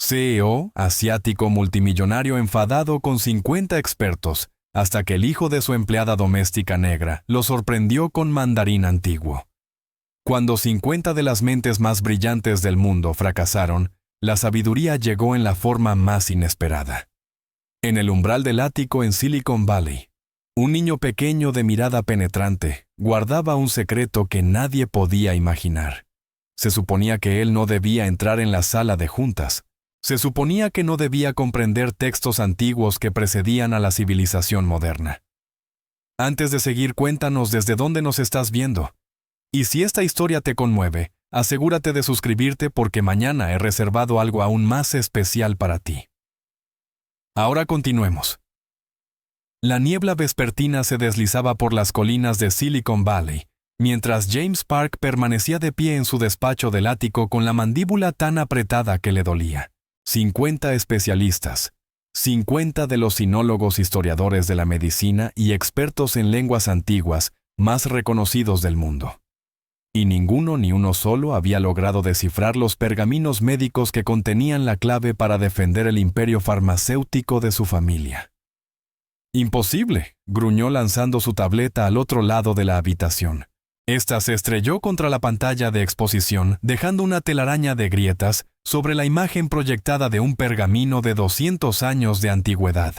CEO asiático multimillonario enfadado con 50 expertos, hasta que el hijo de su empleada doméstica negra lo sorprendió con mandarín antiguo. Cuando 50 de las mentes más brillantes del mundo fracasaron, la sabiduría llegó en la forma más inesperada. En el umbral del ático en Silicon Valley, un niño pequeño de mirada penetrante guardaba un secreto que nadie podía imaginar. Se suponía que él no debía entrar en la sala de juntas. Se suponía que no debía comprender textos antiguos que precedían a la civilización moderna. Antes de seguir, cuéntanos desde dónde nos estás viendo. Y si esta historia te conmueve, asegúrate de suscribirte porque mañana he reservado algo aún más especial para ti. Ahora continuemos. La niebla vespertina se deslizaba por las colinas de Silicon Valley, mientras James Park permanecía de pie en su despacho del ático con la mandíbula tan apretada que le dolía. 50 especialistas, 50 de los sinólogos historiadores de la medicina y expertos en lenguas antiguas más reconocidos del mundo. Y ninguno ni uno solo había logrado descifrar los pergaminos médicos que contenían la clave para defender el imperio farmacéutico de su familia. «Imposible», gruñó lanzando su tableta al otro lado de la habitación. Esta se estrelló contra la pantalla de exposición, dejando una telaraña de grietas sobre la imagen proyectada de un pergamino de 200 años de antigüedad.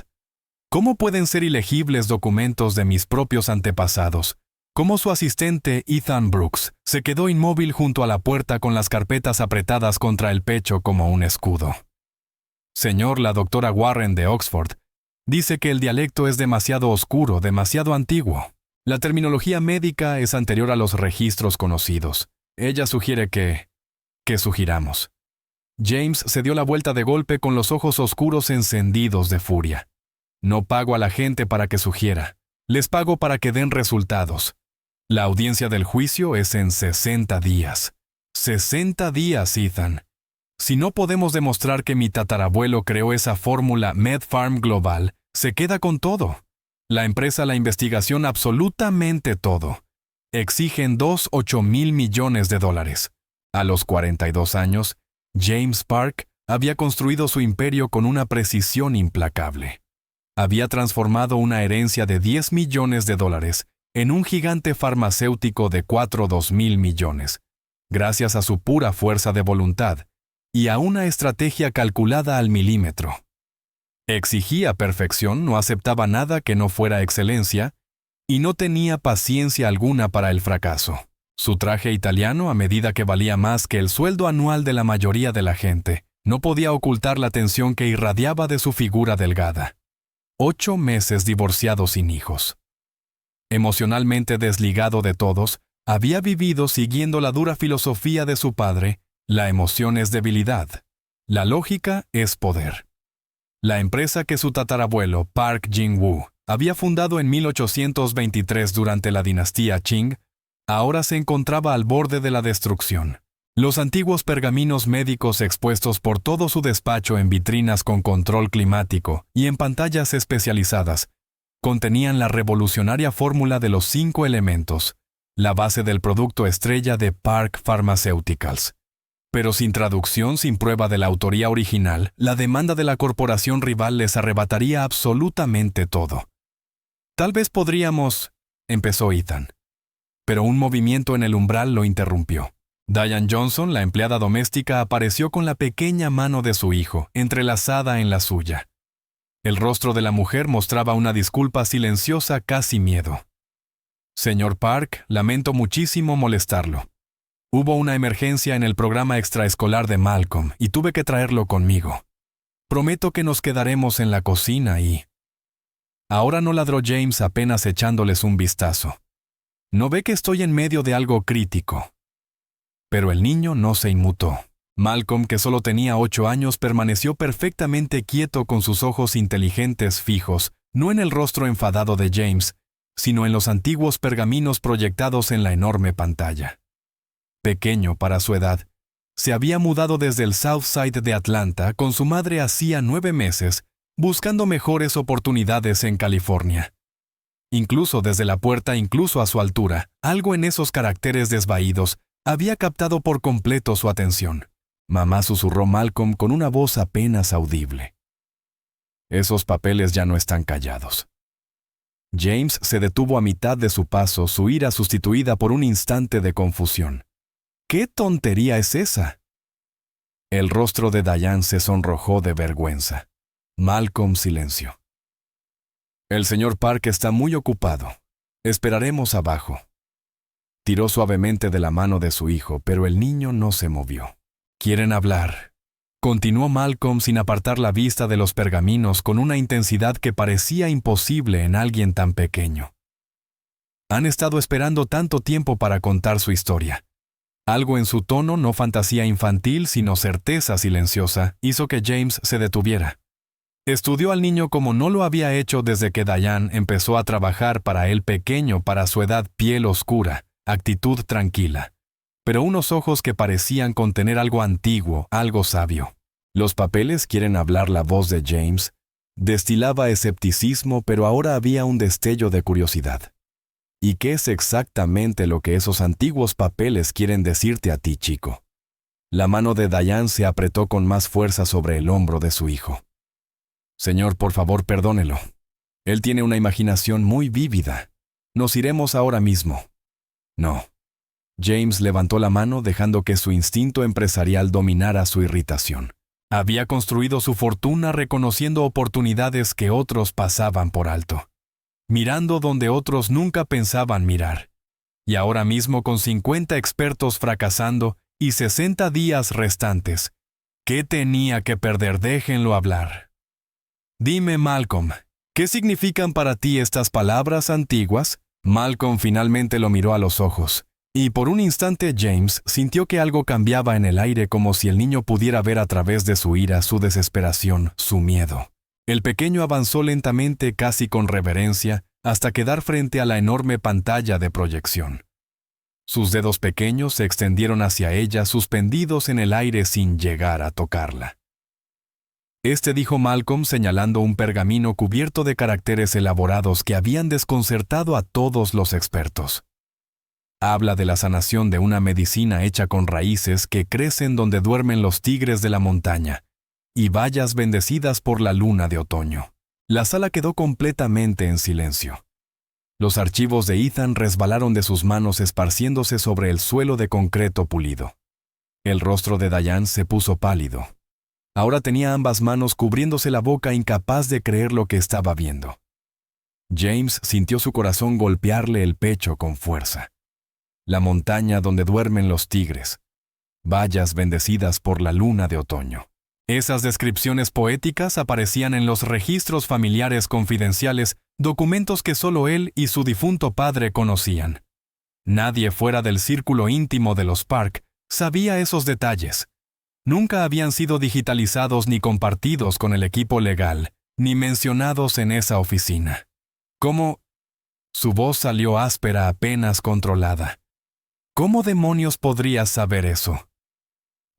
¿Cómo pueden ser ilegibles documentos de mis propios antepasados? Como su asistente Ethan Brooks se quedó inmóvil junto a la puerta con las carpetas apretadas contra el pecho como un escudo. Señor, la doctora Warren de Oxford dice que el dialecto es demasiado oscuro, demasiado antiguo. La terminología médica es anterior a los registros conocidos. Ella sugiere que sugiramos. James se dio la vuelta de golpe con los ojos oscuros encendidos de furia. No pago a la gente para que sugiera. Les pago para que den resultados. La audiencia del juicio es en 60 días. 60 días, Ethan. Si no podemos demostrar que mi tatarabuelo creó esa fórmula MedPharm Global, se queda con todo. La empresa, la investigación, absolutamente todo. Exigen $8,000 millones. A los 42 años, James Park había construido su imperio con una precisión implacable. Había transformado una herencia de $10 millones en un gigante farmacéutico de $2,000 millones, gracias a su pura fuerza de voluntad y a una estrategia calculada al milímetro. Exigía perfección, no aceptaba nada que no fuera excelencia, y no tenía paciencia alguna para el fracaso. Su traje italiano, a medida que valía más que el sueldo anual de la mayoría de la gente, no podía ocultar la tensión que irradiaba de su figura delgada. 8 meses divorciado sin hijos. Emocionalmente desligado de todos, había vivido siguiendo la dura filosofía de su padre: la emoción es debilidad, la lógica es poder. La empresa que su tatarabuelo, Park Jin-woo, había fundado en 1823 durante la dinastía Qing, ahora se encontraba al borde de la destrucción. Los antiguos pergaminos médicos expuestos por todo su despacho en vitrinas con control climático y en pantallas especializadas contenían la revolucionaria fórmula de los 5 elementos, la base del producto estrella de Park Pharmaceuticals. Pero sin traducción, sin prueba de la autoría original, la demanda de la corporación rival les arrebataría absolutamente todo. «Tal vez podríamos», empezó Ethan. Pero un movimiento en el umbral lo interrumpió. Diane Johnson, la empleada doméstica, apareció con la pequeña mano de su hijo, entrelazada en la suya. El rostro de la mujer mostraba una disculpa silenciosa, casi miedo. «Señor Park, lamento muchísimo molestarlo. Hubo una emergencia en el programa extraescolar de Malcolm y tuve que traerlo conmigo. Prometo que nos quedaremos en la cocina y...» Ahora no, ladró James apenas echándoles un vistazo. «¿No ve que estoy en medio de algo crítico?» Pero el niño no se inmutó. Malcolm, que solo tenía 8 años, permaneció perfectamente quieto con sus ojos inteligentes fijos, no en el rostro enfadado de James, sino en los antiguos pergaminos proyectados en la enorme pantalla. Pequeño para su edad, se había mudado desde el South Side de Atlanta con su madre hacía 9 meses, buscando mejores oportunidades en California. Incluso desde la puerta, incluso a su altura, algo en esos caracteres desvaídos había captado por completo su atención. Mamá, susurró Malcolm con una voz apenas audible. Esos papeles ya no están callados. James se detuvo a mitad de su paso, su ira sustituida por un instante de confusión. ¿Qué tontería es esa? El rostro de Diane se sonrojó de vergüenza. Malcolm silenció. El señor Park está muy ocupado. Esperaremos abajo. Tiró suavemente de la mano de su hijo, pero el niño no se movió. ¿Quieren hablar?, continuó Malcolm sin apartar la vista de los pergaminos con una intensidad que parecía imposible en alguien tan pequeño. Han estado esperando tanto tiempo para contar su historia. Algo en su tono, no fantasía infantil, sino certeza silenciosa, hizo que James se detuviera. Estudió al niño como no lo había hecho desde que Diane empezó a trabajar para él pequeño, para su edad, piel oscura, actitud tranquila, pero unos ojos que parecían contener algo antiguo, algo sabio. Los papeles quieren hablar. La voz de James destilaba escepticismo, pero ahora había un destello de curiosidad. ¿Y qué es exactamente lo que esos antiguos papeles quieren decirte a ti, chico? La mano de Diane se apretó con más fuerza sobre el hombro de su hijo. Señor, por favor, perdónelo. Él tiene una imaginación muy vívida. Nos iremos ahora mismo. No. James levantó la mano dejando que su instinto empresarial dominara su irritación. Había construido su fortuna reconociendo oportunidades que otros pasaban por alto, mirando donde otros nunca pensaban mirar. Y ahora mismo, con 50 expertos fracasando y 60 días restantes, ¿qué tenía que perder? Déjenlo hablar. Dime, Malcolm, ¿qué significan para ti estas palabras antiguas? Malcolm finalmente lo miró a los ojos, y por un instante James sintió que algo cambiaba en el aire, como si el niño pudiera ver a través de su ira, su desesperación, su miedo. El pequeño avanzó lentamente, casi con reverencia, hasta quedar frente a la enorme pantalla de proyección. Sus dedos pequeños se extendieron hacia ella, suspendidos en el aire sin llegar a tocarla. Dijo Malcolm, señalando un pergamino cubierto de caracteres elaborados que habían desconcertado a todos los expertos. Habla de la sanación de una medicina hecha con raíces que crecen donde duermen los tigres de la montaña, y bayas bendecidas por la luna de otoño. La sala quedó completamente en silencio. Los archivos de Ethan resbalaron de sus manos, esparciéndose sobre el suelo de concreto pulido. El rostro de Diane se puso pálido. Ahora tenía ambas manos cubriéndose la boca, incapaz de creer lo que estaba viendo. James sintió su corazón golpearle el pecho con fuerza. La montaña donde duermen los tigres. Bayas bendecidas por la luna de otoño. Esas descripciones poéticas aparecían en los registros familiares confidenciales, documentos que solo él y su difunto padre conocían. Nadie fuera del círculo íntimo de los Park sabía esos detalles. Nunca habían sido digitalizados ni compartidos con el equipo legal, ni mencionados en esa oficina. ¿Cómo? Su voz salió áspera, apenas controlada. ¿Cómo demonios podrías saber eso?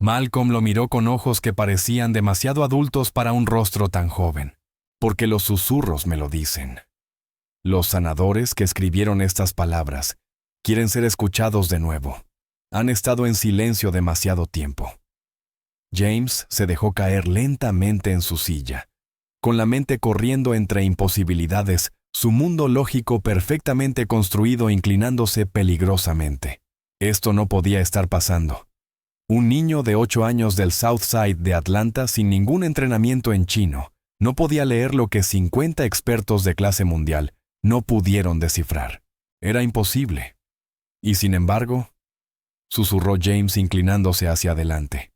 Malcolm lo miró con ojos que parecían demasiado adultos para un rostro tan joven. Porque los susurros me lo dicen. Los sanadores que escribieron estas palabras quieren ser escuchados de nuevo. Han estado en silencio demasiado tiempo. James se dejó caer lentamente en su silla, con la mente corriendo entre imposibilidades, su mundo lógico perfectamente construido inclinándose peligrosamente. Esto no podía estar pasando. Un niño de 8 años del South Side de Atlanta, sin ningún entrenamiento en chino, no podía leer lo que 50 expertos de clase mundial no pudieron descifrar. Era imposible. Y sin embargo, susurró James inclinándose hacia adelante.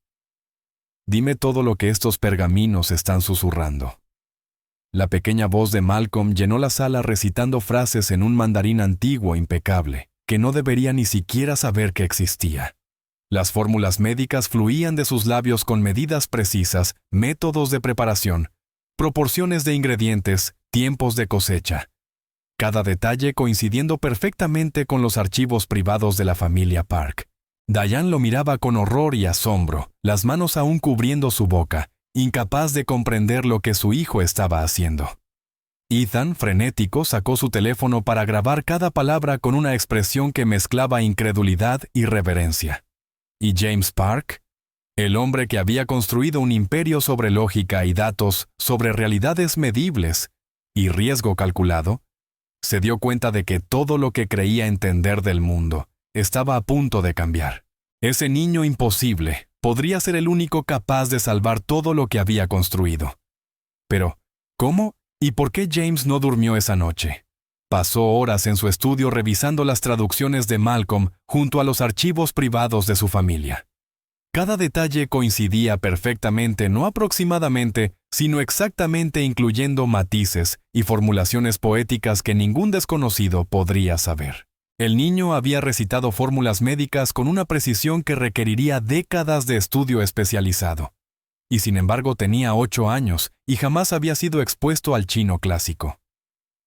Dime todo lo que estos pergaminos están susurrando. La pequeña voz de Malcolm llenó la sala recitando frases en un mandarín antiguo impecable, que no debería ni siquiera saber que existía. Las fórmulas médicas fluían de sus labios con medidas precisas, métodos de preparación, proporciones de ingredientes, tiempos de cosecha. Cada detalle coincidiendo perfectamente con los archivos privados de la familia Park. Diane lo miraba con horror y asombro, las manos aún cubriendo su boca, incapaz de comprender lo que su hijo estaba haciendo. Ethan, frenético, sacó su teléfono para grabar cada palabra con una expresión que mezclaba incredulidad y reverencia. ¿Y James Park? El hombre que había construido un imperio sobre lógica y datos, sobre realidades medibles y riesgo calculado, se dio cuenta de que todo lo que creía entender del mundo estaba a punto de cambiar. Ese niño imposible podría ser el único capaz de salvar todo lo que había construido. Pero, ¿cómo y por qué James no durmió esa noche? Pasó horas en su estudio revisando las traducciones de Malcolm junto a los archivos privados de su familia. Cada detalle coincidía perfectamente, no aproximadamente, sino exactamente, incluyendo matices y formulaciones poéticas que ningún desconocido podría saber. El niño había recitado fórmulas médicas con una precisión que requeriría décadas de estudio especializado. Y sin embargo tenía 8 años y jamás había sido expuesto al chino clásico.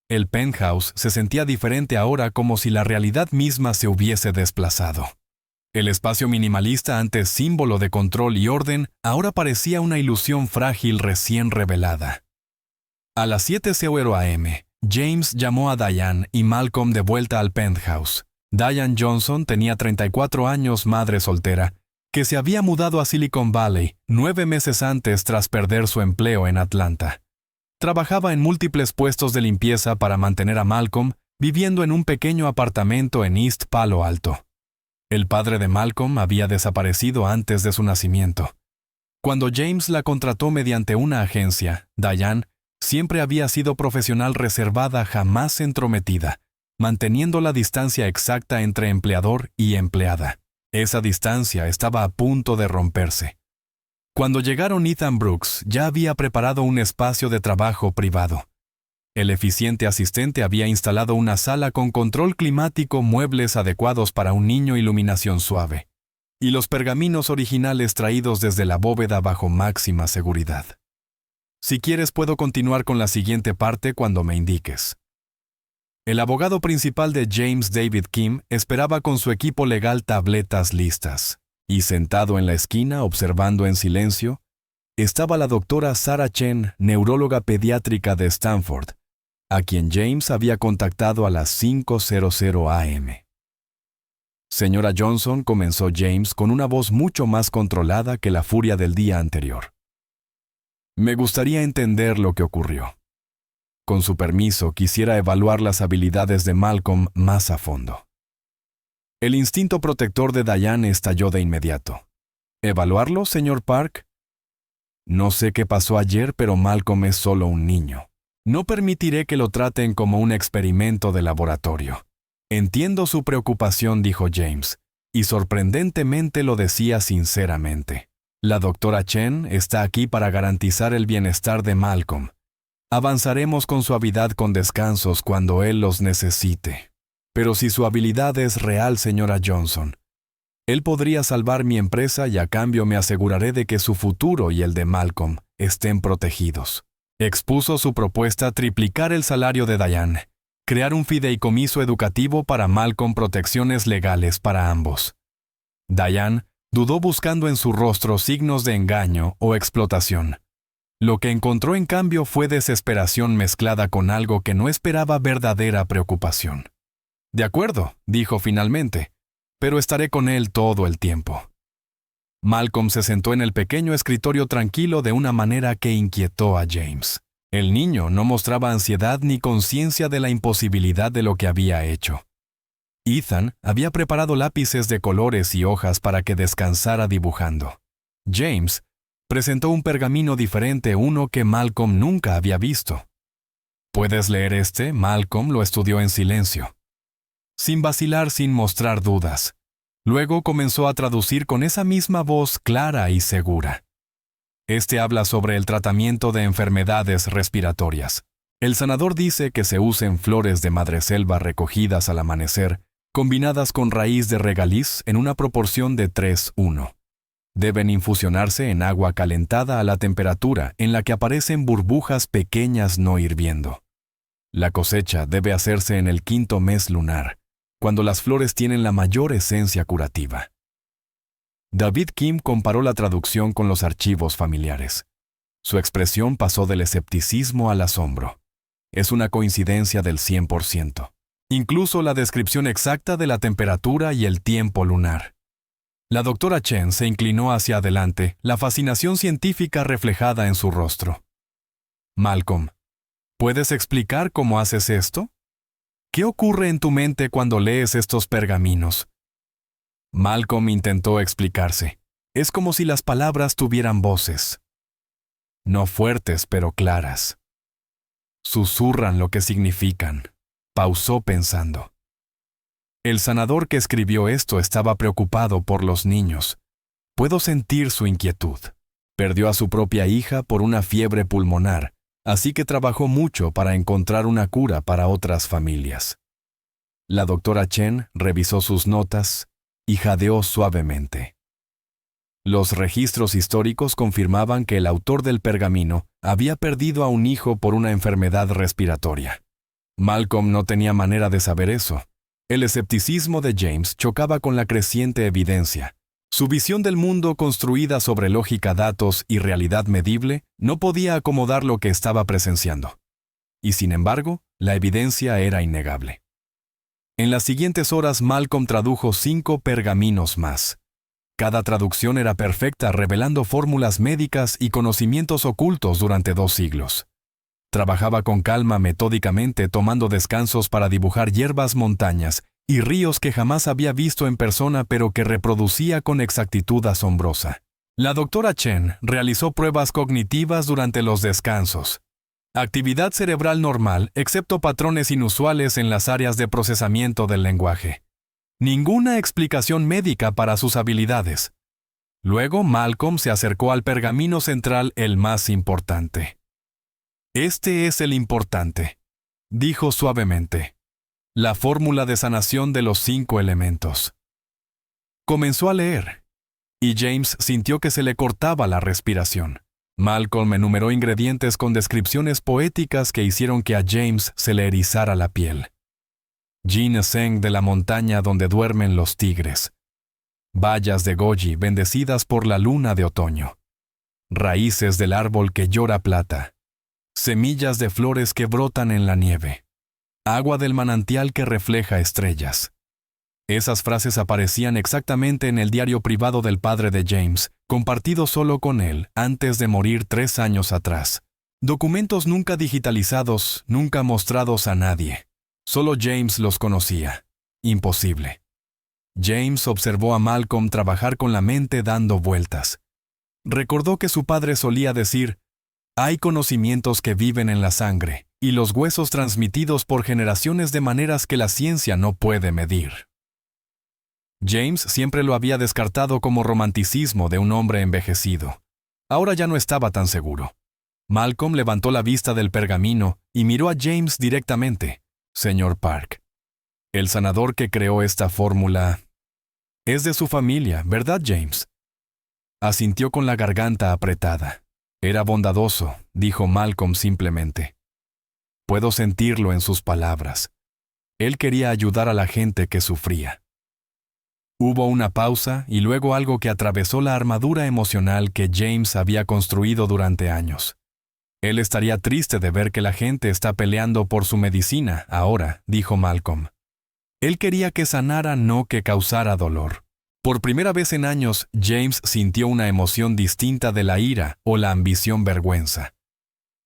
El penthouse se sentía diferente ahora, como si la realidad misma se hubiese desplazado. El espacio minimalista, antes símbolo de control y orden, ahora parecía una ilusión frágil recién revelada. A las 7:00 a.m., James llamó a Diane y Malcolm de vuelta al penthouse. Diane Johnson tenía 34 años, madre soltera, que se había mudado a Silicon Valley 9 meses antes tras perder su empleo en Atlanta. Trabajaba en múltiples puestos de limpieza para mantener a Malcolm, viviendo en un pequeño apartamento en East Palo Alto. El padre de Malcolm había desaparecido antes de su nacimiento. Cuando James la contrató mediante una agencia, Diane siempre había sido profesional reservada, jamás entrometida, manteniendo la distancia exacta entre empleador y empleada. Esa distancia estaba a punto de romperse. Cuando llegaron, Ethan Brooks ya había preparado un espacio de trabajo privado. El eficiente asistente había instalado una sala con control climático, muebles adecuados para un niño, iluminación suave, y los pergaminos originales traídos desde la bóveda bajo máxima seguridad. Si quieres, puedo continuar con la siguiente parte cuando me indiques. El abogado principal de James, David Kim, esperaba con su equipo legal, tabletas listas. Y sentado en la esquina, observando en silencio, estaba la doctora Sarah Chen, neuróloga pediátrica de Stanford, a quien James había contactado a las 5:00 a.m. Señora Johnson, comenzó James con una voz mucho más controlada que la furia del día anterior. Me gustaría entender lo que ocurrió. Con su permiso, quisiera evaluar las habilidades de Malcolm más a fondo. El instinto protector de Diane estalló de inmediato. ¿Evaluarlo, señor Park? No sé qué pasó ayer, pero Malcolm es solo un niño. No permitiré que lo traten como un experimento de laboratorio. Entiendo su preocupación, dijo James, y sorprendentemente lo decía sinceramente. La doctora Chen está aquí para garantizar el bienestar de Malcolm. Avanzaremos con suavidad, con descansos cuando él los necesite. Pero si su habilidad es real, señora Johnson, él podría salvar mi empresa y a cambio me aseguraré de que su futuro y el de Malcolm estén protegidos. Expuso su propuesta: triplicar el salario de Diane, crear un fideicomiso educativo para Malcolm, protecciones legales para ambos. Diane dudó, buscando en su rostro signos de engaño o explotación. Lo que encontró en cambio fue desesperación mezclada con algo que no esperaba: verdadera preocupación. De acuerdo, dijo finalmente, pero estaré con él todo el tiempo. Malcolm se sentó en el pequeño escritorio tranquilo de una manera que inquietó a James. El niño no mostraba ansiedad ni conciencia de la imposibilidad de lo que había hecho. Ethan había preparado lápices de colores y hojas para que descansara dibujando. James presentó un pergamino diferente, uno que Malcolm nunca había visto. ¿Puedes leer este? Malcolm lo estudió en silencio, sin vacilar, sin mostrar dudas. Luego comenzó a traducir con esa misma voz clara y segura. Este habla sobre el tratamiento de enfermedades respiratorias. El sanador dice que se usen flores de madreselva recogidas al amanecer, combinadas con raíz de regaliz en una proporción de 3:1. Deben infusionarse en agua calentada a la temperatura en la que aparecen burbujas pequeñas no hirviendo. La cosecha debe hacerse en el 5º mes lunar, cuando las flores tienen la mayor esencia curativa. David Kim comparó la traducción con los archivos familiares. Su expresión pasó del escepticismo al asombro. Es una coincidencia del 100%. Incluso la descripción exacta de la temperatura y el tiempo lunar. La doctora Chen se inclinó hacia adelante, la fascinación científica reflejada en su rostro. Malcolm, ¿puedes explicar cómo haces esto? ¿Qué ocurre en tu mente cuando lees estos pergaminos? Malcolm intentó explicarse. Es como si las palabras tuvieran voces. No fuertes, pero claras. Susurran lo que significan. Pausó pensando. El sanador que escribió esto estaba preocupado por los niños. Puedo sentir su inquietud. Perdió a su propia hija por una fiebre pulmonar, así que trabajó mucho para encontrar una cura para otras familias. La doctora Chen revisó sus notas y jadeó suavemente. Los registros históricos confirmaban que el autor del pergamino había perdido a un hijo por una enfermedad respiratoria. Malcolm no tenía manera de saber eso. El escepticismo de James chocaba con la creciente evidencia. Su visión del mundo construida sobre lógica, datos y realidad medible no podía acomodar lo que estaba presenciando. Y sin embargo, la evidencia era innegable. En las siguientes horas Malcolm tradujo 5 pergaminos más. Cada traducción era perfecta, revelando fórmulas médicas y conocimientos ocultos durante 2 siglos. Trabajaba con calma, metódicamente, tomando descansos para dibujar hierbas, montañas y ríos que jamás había visto en persona, pero que reproducía con exactitud asombrosa. La doctora Chen realizó pruebas cognitivas durante los descansos. Actividad cerebral normal, excepto patrones inusuales en las áreas de procesamiento del lenguaje. Ninguna explicación médica para sus habilidades. Luego Malcolm se acercó al pergamino central, el más importante. Este es el importante, dijo suavemente. La fórmula de sanación de los 5 elementos. Comenzó a leer, y James sintió que se le cortaba la respiración. Malcolm enumeró ingredientes con descripciones poéticas que hicieron que a James se le erizara la piel. Ginseng de la montaña donde duermen los tigres. Bayas de goji bendecidas por la luna de otoño. Raíces del árbol que llora plata. Semillas de flores que brotan en la nieve. Agua del manantial que refleja estrellas. Esas frases aparecían exactamente en el diario privado del padre de James, compartido solo con él antes de morir 3 años atrás. Documentos nunca digitalizados, nunca mostrados a nadie. Solo James los conocía. Imposible. James observó a Malcolm trabajar con la mente dando vueltas. Recordó que su padre solía decir: hay conocimientos que viven en la sangre y los huesos transmitidos por generaciones de maneras que la ciencia no puede medir. James siempre lo había descartado como romanticismo de un hombre envejecido. Ahora ya no estaba tan seguro. Malcolm levantó la vista del pergamino y miró a James directamente. Señor Park, el sanador que creó esta fórmula es de su familia, ¿verdad, James? Asintió con la garganta apretada. Era bondadoso, dijo Malcolm simplemente. Puedo sentirlo en sus palabras. Él quería ayudar a la gente que sufría. Hubo una pausa y luego algo que atravesó la armadura emocional que James había construido durante años. Él estaría triste de ver que la gente está peleando por su medicina ahora, dijo Malcolm. Él quería que sanara, no que causara dolor. Por primera vez en años, James sintió una emoción distinta de la ira o la ambición-vergüenza.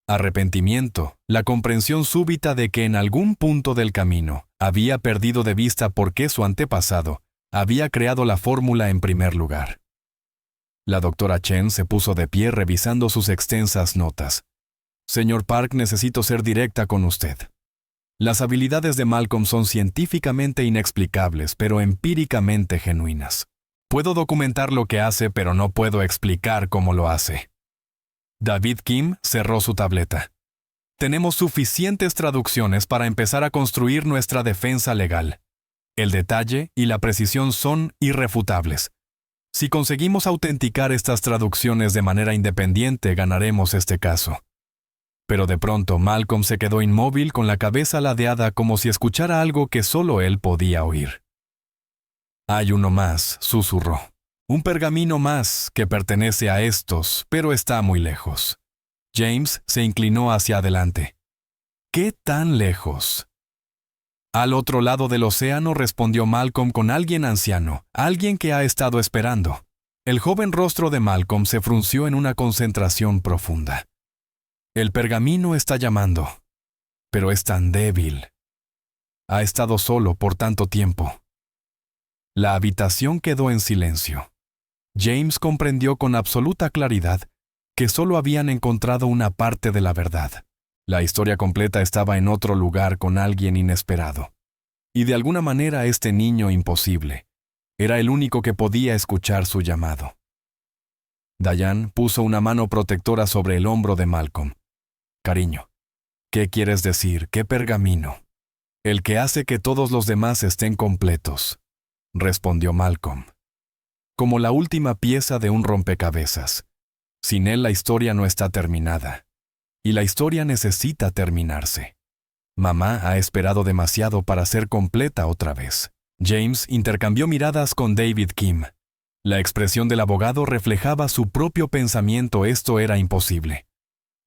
Arrepentimiento, la comprensión súbita de que en algún punto del camino había perdido de vista por qué su antepasado había creado la fórmula en primer lugar. La doctora Chen se puso de pie revisando sus extensas notas. Señor Park, necesito ser directa con usted. Las habilidades de Malcolm son científicamente inexplicables, pero empíricamente genuinas. Puedo documentar lo que hace, pero no puedo explicar cómo lo hace. David Kim cerró su tableta. Tenemos suficientes traducciones para empezar a construir nuestra defensa legal. El detalle y la precisión son irrefutables. Si conseguimos autenticar estas traducciones de manera independiente, ganaremos este caso. Pero de pronto Malcolm se quedó inmóvil con la cabeza ladeada como si escuchara algo que solo él podía oír. Hay uno más, susurró. Un pergamino más que pertenece a estos, pero está muy lejos. James se inclinó hacia adelante. ¿Qué tan lejos? Al otro lado del océano, respondió Malcolm con alguien anciano, alguien que ha estado esperando. El joven rostro de Malcolm se frunció en una concentración profunda. El pergamino está llamando, pero es tan débil. Ha estado solo por tanto tiempo. La habitación quedó en silencio. James comprendió con absoluta claridad que solo habían encontrado una parte de la verdad. La historia completa estaba en otro lugar con alguien inesperado. Y de alguna manera este niño imposible era el único que podía escuchar su llamado. Diane puso una mano protectora sobre el hombro de Malcolm. Cariño, ¿qué quieres decir? ¿Qué pergamino? El que hace que todos los demás estén completos, respondió Malcolm. Como la última pieza de un rompecabezas. Sin él la historia no está terminada. Y la historia necesita terminarse. Mamá ha esperado demasiado para ser completa otra vez. James intercambió miradas con David Kim. La expresión del abogado reflejaba su propio pensamiento. Esto era imposible.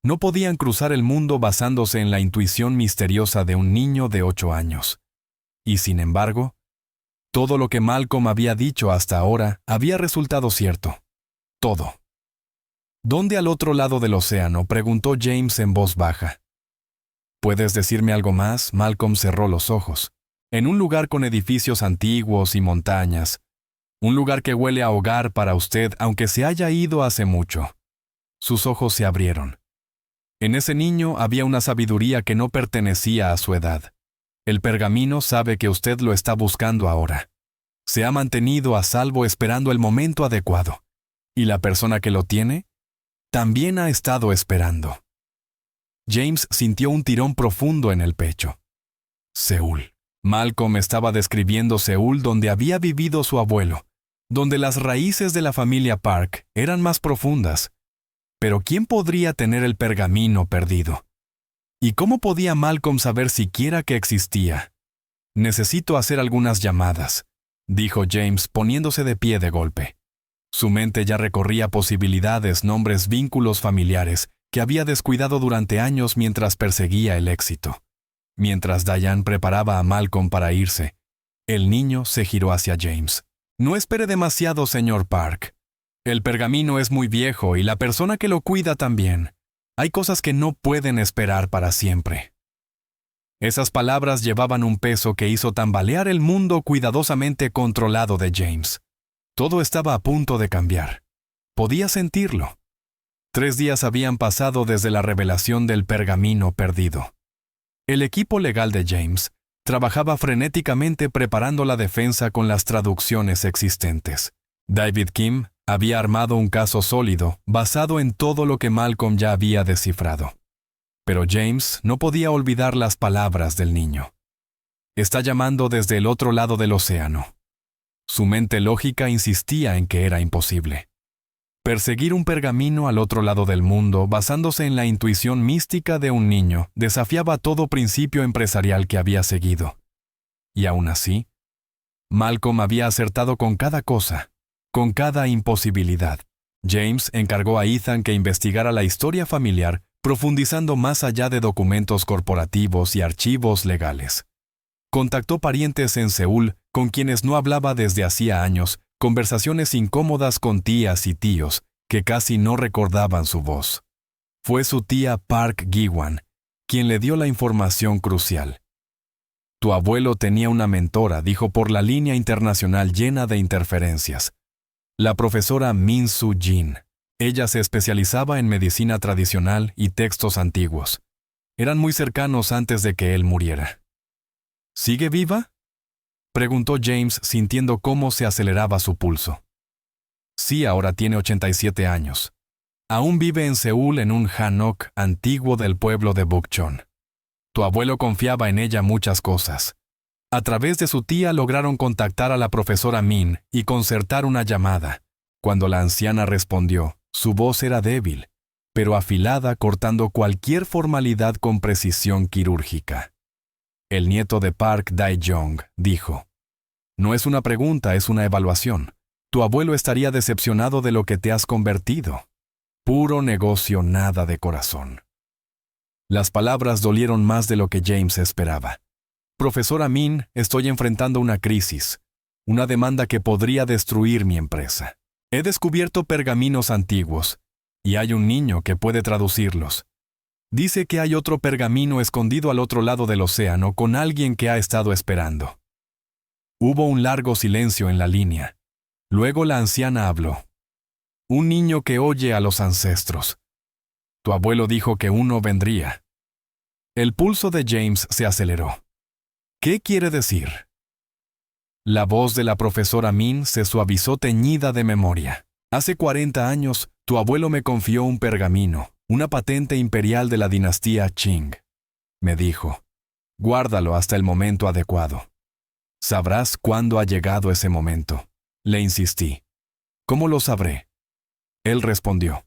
No podían cruzar el mundo basándose en la intuición misteriosa de un niño de 8 años. Y sin embargo, todo lo que Malcolm había dicho hasta ahora había resultado cierto. Todo. ¿Dónde al otro lado del océano?, preguntó James en voz baja. ¿Puedes decirme algo más? Malcolm cerró los ojos. En un lugar con edificios antiguos y montañas. Un lugar que huele a hogar para usted, aunque se haya ido hace mucho. Sus ojos se abrieron. En ese niño había una sabiduría que no pertenecía a su edad. El pergamino sabe que usted lo está buscando ahora. Se ha mantenido a salvo esperando el momento adecuado. Y la persona que lo tiene también ha estado esperando. James sintió un tirón profundo en el pecho. Seúl. Malcolm estaba describiendo Seúl donde había vivido su abuelo, donde las raíces de la familia Park eran más profundas. Pero ¿quién podría tener el pergamino perdido? ¿Y cómo podía Malcolm saber siquiera que existía? Necesito hacer algunas llamadas, dijo James poniéndose de pie de golpe. Su mente ya recorría posibilidades, nombres, vínculos familiares que había descuidado durante años mientras perseguía el éxito. Mientras Diane preparaba a Malcolm para irse, el niño se giró hacia James. No espere demasiado, señor Park. El pergamino es muy viejo y la persona que lo cuida también. Hay cosas que no pueden esperar para siempre. Esas palabras llevaban un peso que hizo tambalear el mundo cuidadosamente controlado de James. Todo estaba a punto de cambiar. Podía sentirlo. 3 días habían pasado desde la revelación del pergamino perdido. El equipo legal de James trabajaba frenéticamente preparando la defensa con las traducciones existentes. David Kim había armado un caso sólido basado en todo lo que Malcolm ya había descifrado. Pero James no podía olvidar las palabras del niño. Está llamando desde el otro lado del océano. Su mente lógica insistía en que era imposible. Perseguir un pergamino al otro lado del mundo basándose en la intuición mística de un niño desafiaba todo principio empresarial que había seguido. Y aún así, Malcolm había acertado con cada cosa, con cada imposibilidad. James encargó a Ethan que investigara la historia familiar, profundizando más allá de documentos corporativos y archivos legales. Contactó parientes en Seúl con quienes no hablaba desde hacía años, conversaciones incómodas con tías y tíos que casi no recordaban su voz. Fue su tía Park Gi-wan quien le dio la información crucial. Tu abuelo tenía una mentora, dijo por la línea internacional llena de interferencias. La profesora Min Soo Jin. Ella se especializaba en medicina tradicional y textos antiguos. Eran muy cercanos antes de que él muriera. ¿Sigue viva?, preguntó James sintiendo cómo se aceleraba su pulso. Sí, ahora tiene 87 años. Aún vive en Seúl en un hanok antiguo del pueblo de Bukchon. Tu abuelo confiaba en ella muchas cosas. A través de su tía lograron contactar a la profesora Min y concertar una llamada. Cuando la anciana respondió, su voz era débil, pero afilada, cortando cualquier formalidad con precisión quirúrgica. El nieto de Park Dae-jong dijo, no es una pregunta, es una evaluación. Tu abuelo estaría decepcionado de lo que te has convertido. Puro negocio, nada de corazón. Las palabras dolieron más de lo que James esperaba. Profesora Min, estoy enfrentando una crisis, una demanda que podría destruir mi empresa. He descubierto pergaminos antiguos, y hay un niño que puede traducirlos. Dice que hay otro pergamino escondido al otro lado del océano con alguien que ha estado esperando. Hubo un largo silencio en la línea. Luego la anciana habló. Un niño que oye a los ancestros. Tu abuelo dijo que uno vendría. El pulso de James se aceleró. ¿Qué quiere decir? La voz de la profesora Min se suavizó teñida de memoria. Hace 40 años, tu abuelo me confió un pergamino, una patente imperial de la dinastía Qing. Me dijo, guárdalo hasta el momento adecuado. Sabrás cuándo ha llegado ese momento. Le insistí. ¿Cómo lo sabré? Él respondió.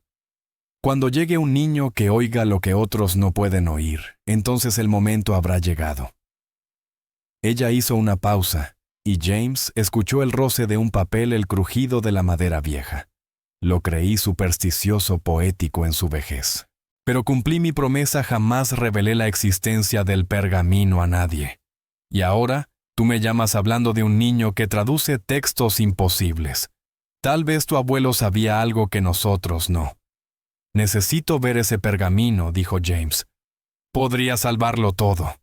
Cuando llegue un niño que oiga lo que otros no pueden oír, entonces el momento habrá llegado. Ella hizo una pausa, y James escuchó el roce de un papel, el crujido de la madera vieja. Lo creí supersticioso poético en su vejez. Pero cumplí mi promesa, jamás revelé la existencia del pergamino a nadie. Y ahora, tú me llamas hablando de un niño que traduce textos imposibles. Tal vez tu abuelo sabía algo que nosotros no. Necesito ver ese pergamino, dijo James. Podría salvarlo todo.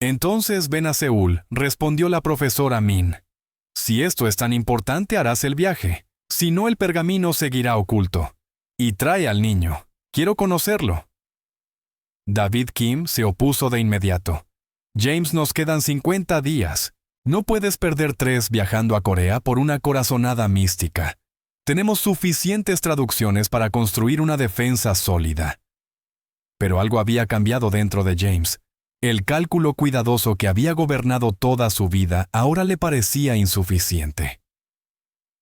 Entonces ven a Seúl, respondió la profesora Min. Si esto es tan importante, harás el viaje. Si no, el pergamino seguirá oculto. Y trae al niño. Quiero conocerlo. David Kim se opuso de inmediato. James, nos quedan 50 días. No puedes perder 3 viajando a Corea por una corazonada mística. Tenemos suficientes traducciones para construir una defensa sólida. Pero algo había cambiado dentro de James. El cálculo cuidadoso que había gobernado toda su vida ahora le parecía insuficiente.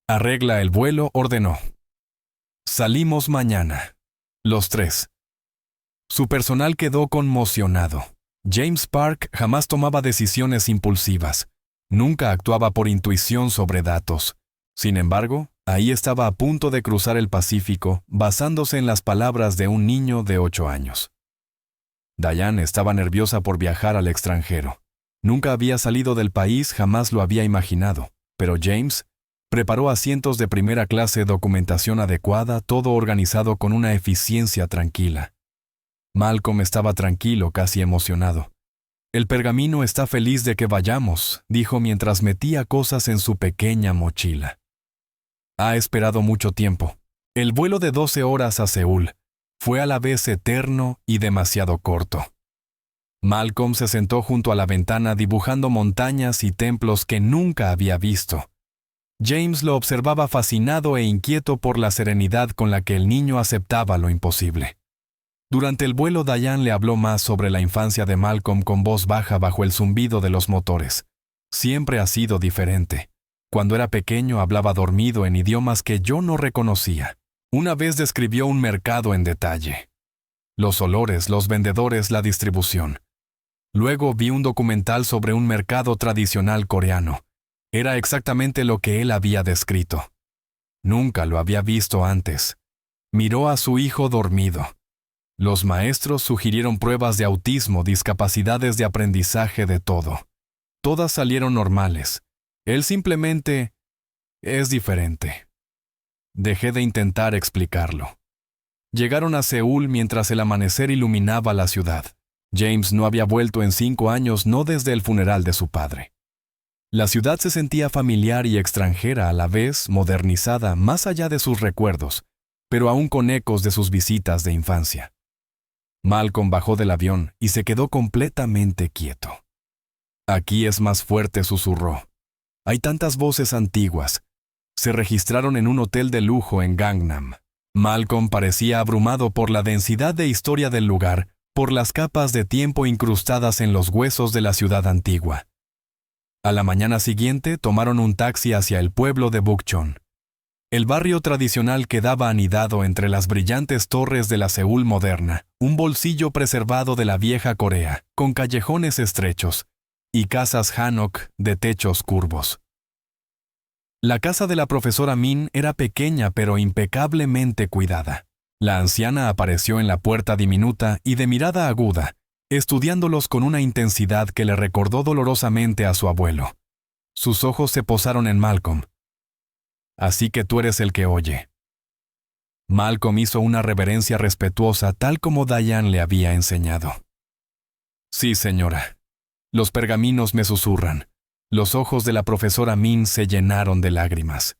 Arregla el vuelo, ordenó. Salimos mañana. Los 3. Su personal quedó conmocionado. James Park jamás tomaba decisiones impulsivas. Nunca actuaba por intuición sobre datos. Sin embargo, ahí estaba a punto de cruzar el Pacífico, basándose en las palabras de un niño de 8 años. Diane estaba nerviosa por viajar al extranjero. Nunca había salido del país, jamás lo había imaginado. Pero James preparó asientos de primera clase, documentación adecuada, todo organizado con una eficiencia tranquila. Malcolm estaba tranquilo, casi emocionado. El pergamino está feliz de que vayamos, dijo mientras metía cosas en su pequeña mochila. Ha esperado mucho tiempo. El vuelo de 12 horas a Seúl fue a la vez eterno y demasiado corto. Malcolm se sentó junto a la ventana dibujando montañas y templos que nunca había visto. James lo observaba fascinado e inquieto por la serenidad con la que el niño aceptaba lo imposible. Durante el vuelo, Diane le habló más sobre la infancia de Malcolm con voz baja bajo el zumbido de los motores. Siempre ha sido diferente. Cuando era pequeño hablaba dormido en idiomas que yo no reconocía. Una vez describió un mercado en detalle. Los olores, los vendedores, la distribución. Luego vi un documental sobre un mercado tradicional coreano. Era exactamente lo que él había descrito. Nunca lo había visto antes. Miró a su hijo dormido. Los maestros sugirieron pruebas de autismo, discapacidades de aprendizaje, de todo. Todas salieron normales. Él simplemente es diferente. Dejé de intentar explicarlo. Llegaron a Seúl mientras el amanecer iluminaba la ciudad. James no había vuelto en 5 años, no desde el funeral de su padre. La ciudad se sentía familiar y extranjera a la vez, modernizada más allá de sus recuerdos, pero aún con ecos de sus visitas de infancia. Malcolm bajó del avión y se quedó completamente quieto. Aquí es más fuerte, susurró. Hay tantas voces antiguas. Se registraron en un hotel de lujo en Gangnam. Malcolm parecía abrumado por la densidad de historia del lugar, por las capas de tiempo incrustadas en los huesos de la ciudad antigua. A la mañana siguiente tomaron un taxi hacia el pueblo de Bukchon. El barrio tradicional quedaba anidado entre las brillantes torres de la Seúl moderna, un bolsillo preservado de la vieja Corea, con callejones estrechos, y casas hanok de techos curvos. La casa de la profesora Min era pequeña pero impecablemente cuidada. La anciana apareció en la puerta diminuta y de mirada aguda, estudiándolos con una intensidad que le recordó dolorosamente a su abuelo. Sus ojos se posaron en Malcolm. «Así que tú eres el que oye». Malcolm hizo una reverencia respetuosa tal como Diane le había enseñado. «Sí, señora. Los pergaminos me susurran». Los ojos de la profesora Min se llenaron de lágrimas.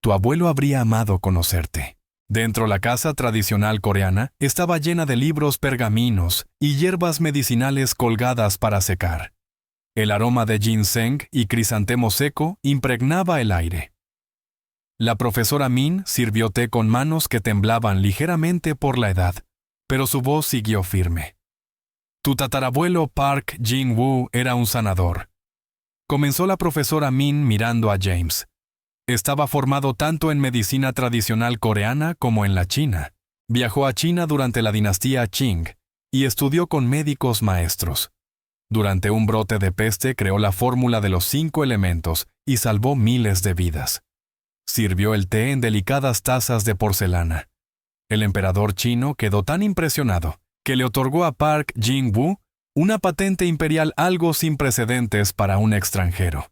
«Tu abuelo habría amado conocerte». Dentro la casa tradicional coreana estaba llena de libros, pergaminos y hierbas medicinales colgadas para secar. El aroma de ginseng y crisantemo seco impregnaba el aire. La profesora Min sirvió té con manos que temblaban ligeramente por la edad, pero su voz siguió firme. «Tu tatarabuelo Park Jin-woo era un sanador», comenzó la profesora Min mirando a James. Estaba formado tanto en medicina tradicional coreana como en la china. Viajó a China durante la dinastía Qing y estudió con médicos maestros. Durante un brote de peste creó la fórmula de los 5 elementos y salvó miles de vidas. Sirvió el té en delicadas tazas de porcelana. El emperador chino quedó tan impresionado que le otorgó a Park Jin-woo una patente imperial algo sin precedentes para un extranjero.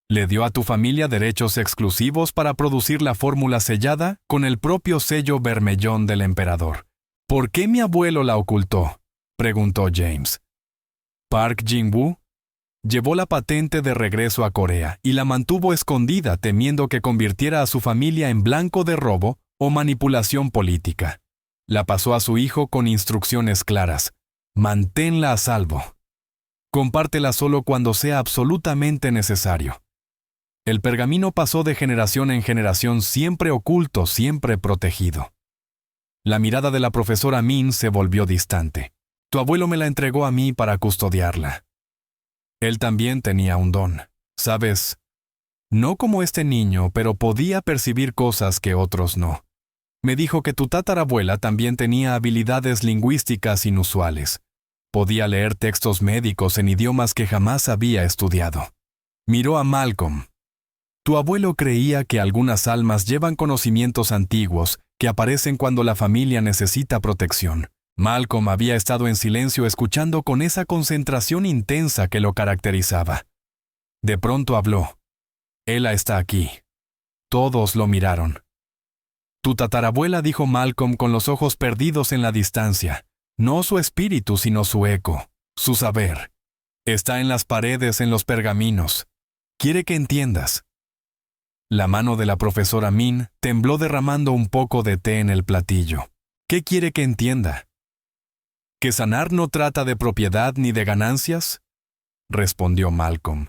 Le dio a tu familia derechos exclusivos para producir la fórmula sellada con el propio sello bermellón del emperador. ¿Por qué mi abuelo la ocultó?, preguntó James. Park Jin-woo llevó la patente de regreso a Corea y la mantuvo escondida temiendo que convirtiera a su familia en blanco de robo o manipulación política. La pasó a su hijo con instrucciones claras. Manténla a salvo. Compártela solo cuando sea absolutamente necesario. El pergamino pasó de generación en generación, siempre oculto, siempre protegido. La mirada de la profesora Min se volvió distante. Tu abuelo me la entregó a mí para custodiarla. Él también tenía un don, ¿sabes? No como este niño, pero podía percibir cosas que otros no. Me dijo que tu tatarabuela también tenía habilidades lingüísticas inusuales. Podía leer textos médicos en idiomas que jamás había estudiado. Miró a Malcolm. Tu abuelo creía que algunas almas llevan conocimientos antiguos que aparecen cuando la familia necesita protección. Malcolm había estado en silencio escuchando con esa concentración intensa que lo caracterizaba. De pronto habló. Ella está aquí. Todos lo miraron. Tu tatarabuela, dijo Malcolm con los ojos perdidos en la distancia. No su espíritu, sino su eco, su saber. Está en las paredes, en los pergaminos. Quiere que entiendas. La mano de la profesora Min tembló derramando un poco de té en el platillo. ¿Qué quiere que entienda? ¿Que sanar no trata de propiedad ni de ganancias? Respondió Malcolm.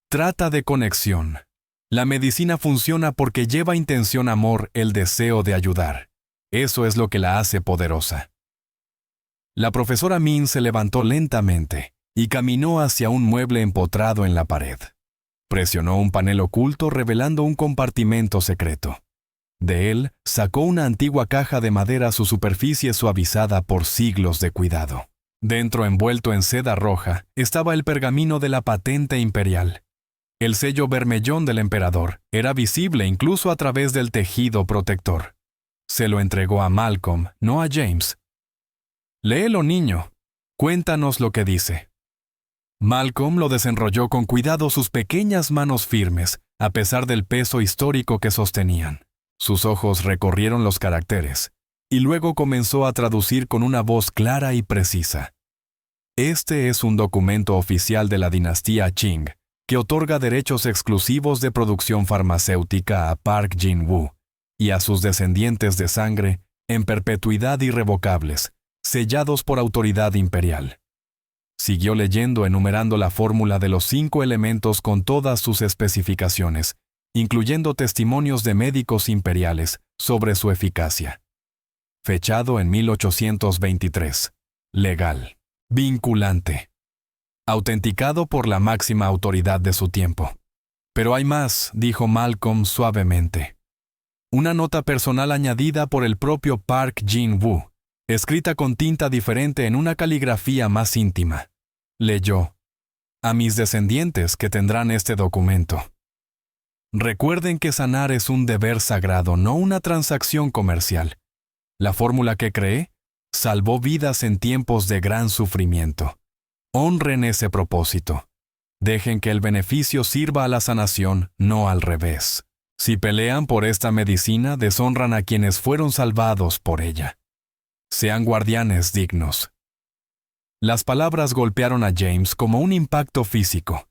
Trata de conexión. La medicina funciona porque lleva intención, amor, el deseo de ayudar. Eso es lo que la hace poderosa. La profesora Min se levantó lentamente y caminó hacia un mueble empotrado en la pared. Presionó un panel oculto revelando un compartimento secreto. De él sacó una antigua caja de madera, su superficie suavizada por siglos de cuidado. Dentro, envuelto en seda roja, estaba el pergamino de la patente imperial. El sello bermellón del emperador era visible incluso a través del tejido protector. Se lo entregó a Malcolm, no a James. Léelo, niño. Cuéntanos lo que dice. Malcolm lo desenrolló con cuidado, sus pequeñas manos firmes, a pesar del peso histórico que sostenían. Sus ojos recorrieron los caracteres, y luego comenzó a traducir con una voz clara y precisa. Este es un documento oficial de la dinastía Qing, que otorga derechos exclusivos de producción farmacéutica a Park Jin-woo y a sus descendientes de sangre en perpetuidad irrevocables, sellados por autoridad imperial. Siguió leyendo, enumerando la fórmula de los 5 elementos con todas sus especificaciones, incluyendo testimonios de médicos imperiales sobre su eficacia. Fechado en 1823. Legal. Vinculante. Autenticado por la máxima autoridad de su tiempo. Pero hay más, dijo Malcolm suavemente. Una nota personal añadida por el propio Park Jin-woo, escrita con tinta diferente en una caligrafía más íntima. Leyó: a mis descendientes que tendrán este documento. Recuerden que sanar es un deber sagrado, no una transacción comercial. La fórmula que creé Salvó vidas en tiempos de gran sufrimiento. Honren ese propósito. Dejen que el beneficio sirva a la sanación, no al revés. Si pelean por esta medicina, deshonran a quienes fueron salvados por ella. Sean guardianes dignos. Las palabras golpearon a James como un impacto físico.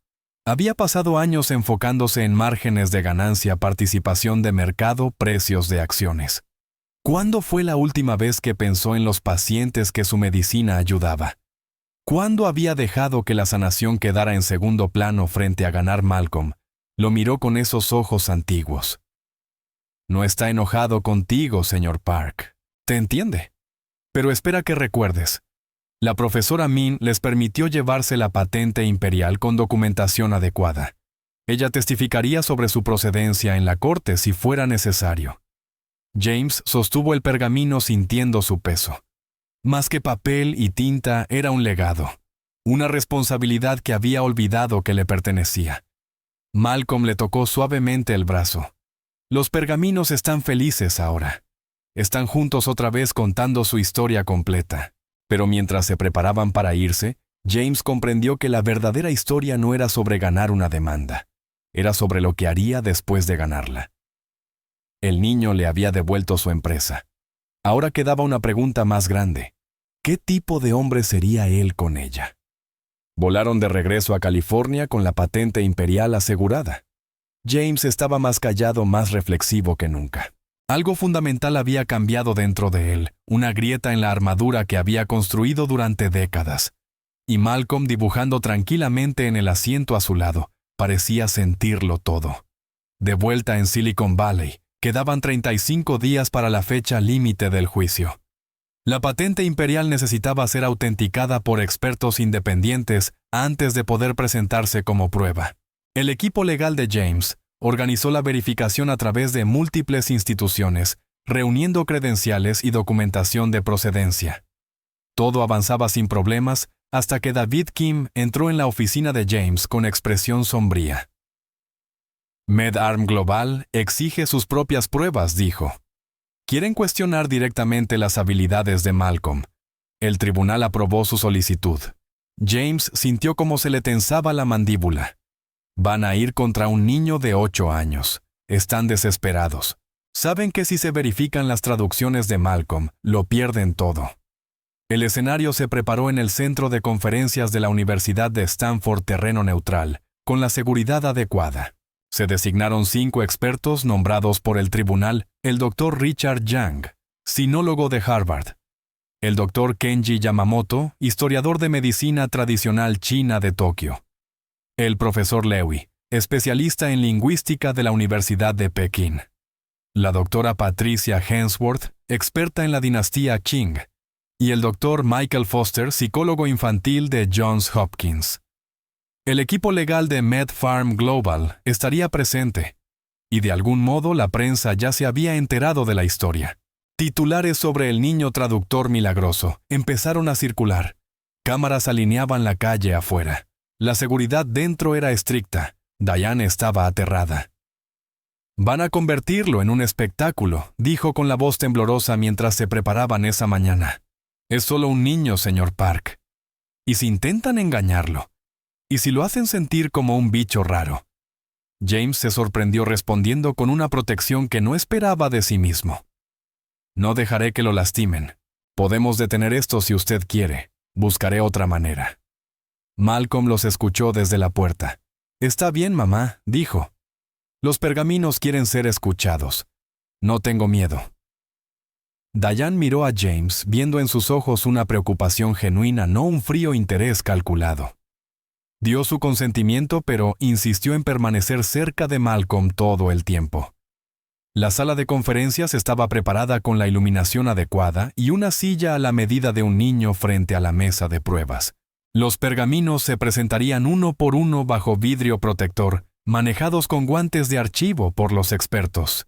Había pasado años enfocándose en márgenes de ganancia, participación de mercado, precios de acciones. ¿Cuándo fue la última vez que pensó en los pacientes que su medicina ayudaba? ¿Cuándo había dejado que la sanación quedara en segundo plano frente a ganar? Malcolm lo miró con esos ojos antiguos. No está enojado contigo, señor Park. Te entiende. Pero espera que recuerdes. La profesora Min les permitió llevarse la patente imperial con documentación adecuada. Ella testificaría sobre su procedencia en la corte si fuera necesario. James sostuvo el pergamino sintiendo su peso. Más que papel y tinta, era un legado, una responsabilidad que había olvidado que le pertenecía. Malcolm le tocó suavemente el brazo. Los pergaminos están felices ahora. Están juntos otra vez contando su historia completa. Pero mientras se preparaban para irse, James comprendió que la verdadera historia no era sobre ganar una demanda. Era sobre lo que haría después de ganarla. El niño le había devuelto su empresa. Ahora quedaba una pregunta más grande. ¿Qué tipo de hombre sería él con ella? Volaron de regreso a California con la patente imperial asegurada. James estaba más callado, más reflexivo que nunca. Algo fundamental había cambiado dentro de él, una grieta en la armadura que había construido durante décadas. Y Malcolm, dibujando tranquilamente en el asiento a su lado, parecía sentirlo todo. De vuelta en Silicon Valley, quedaban 35 días para la fecha límite del juicio. La patente imperial necesitaba ser autenticada por expertos independientes antes de poder presentarse como prueba. El equipo legal de James organizó la verificación a través de múltiples instituciones, reuniendo credenciales y documentación de procedencia. Todo avanzaba sin problemas hasta que David Kim entró en la oficina de James con expresión sombría. MedArm Global exige sus propias pruebas, dijo. Quieren cuestionar directamente las habilidades de Malcolm. El tribunal aprobó su solicitud. James sintió como se le tensaba la mandíbula. Van a ir contra un niño de 8 años. Están desesperados. Saben que si se verifican las traducciones de Malcolm, lo pierden todo. El escenario se preparó en el centro de conferencias de la Universidad de Stanford, terreno neutral, con la seguridad adecuada. Se designaron 5 expertos nombrados por el tribunal: el Dr. Richard Yang, sinólogo de Harvard; el Dr. Kenji Yamamoto, historiador de medicina tradicional china de Tokio; el profesor Lewy, especialista en lingüística de la Universidad de Pekín; la doctora Patricia Hensworth, experta en la dinastía Qing; y el Dr. Michael Foster, psicólogo infantil de Johns Hopkins. El equipo legal de MedPharm Global estaría presente, y de algún modo la prensa ya se había enterado de la historia. Titulares sobre el niño traductor milagroso empezaron a circular. Cámaras alineaban la calle afuera. La seguridad dentro era estricta. Diane estaba aterrada. Van a convertirlo en un espectáculo, dijo con la voz temblorosa mientras se preparaban esa mañana. Es solo un niño, señor Park. ¿Y si intentan engañarlo? ¿Y si lo hacen sentir como un bicho raro? James se sorprendió respondiendo con una protección que no esperaba de sí mismo. No dejaré que lo lastimen. Podemos detener esto si usted quiere. Buscaré otra manera. Malcolm los escuchó desde la puerta. Está bien, mamá, dijo. Los pergaminos quieren ser escuchados. No tengo miedo. Diane miró a James, viendo en sus ojos una preocupación genuina, no un frío interés calculado. Dio su consentimiento, pero insistió en permanecer cerca de Malcolm todo el tiempo. La sala de conferencias estaba preparada con la iluminación adecuada y una silla a la medida de un niño frente a la mesa de pruebas. Los pergaminos se presentarían uno por uno bajo vidrio protector, manejados con guantes de archivo por los expertos.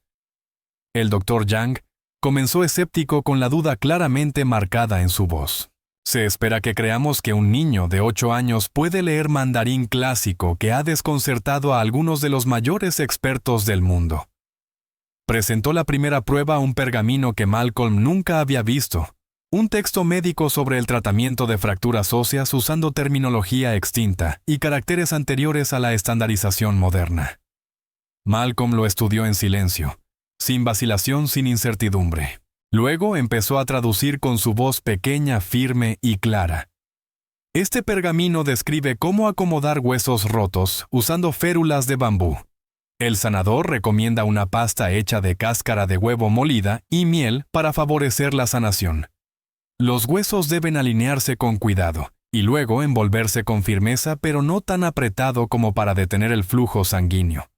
El Dr. Yang comenzó escéptico, con la duda claramente marcada en su voz. Se espera que creamos que un niño de 8 años puede leer mandarín clásico que ha desconcertado a algunos de los mayores expertos del mundo. Presentó la primera prueba, un pergamino que Malcolm nunca había visto, Un texto médico sobre el tratamiento de fracturas óseas usando terminología extinta y caracteres anteriores a la estandarización moderna. Malcolm lo estudió en silencio, sin vacilación, sin incertidumbre. Luego empezó a traducir con su voz pequeña, firme y clara. Este pergamino describe cómo acomodar huesos rotos usando férulas de bambú. El sanador recomienda una pasta hecha de cáscara de huevo molida y miel para favorecer la sanación. Los huesos deben alinearse con cuidado y luego envolverse con firmeza, pero no tan apretado como para detener el flujo sanguíneo.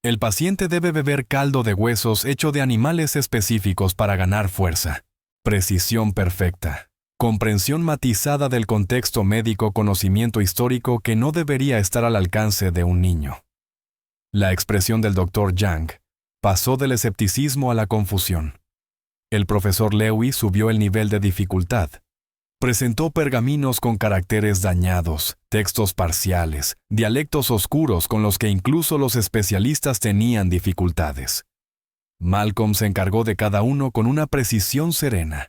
El paciente debe beber caldo de huesos hecho de animales específicos para ganar fuerza. Precisión perfecta. Comprensión matizada del contexto médico, conocimiento histórico que no debería estar al alcance de un niño. La expresión del Dr. Yang pasó del escepticismo a la confusión. El profesor Lewis subió el nivel de dificultad. Presentó pergaminos con caracteres dañados, textos parciales, dialectos oscuros con los que incluso los especialistas tenían dificultades. Malcolm se encargó de cada uno con una precisión serena.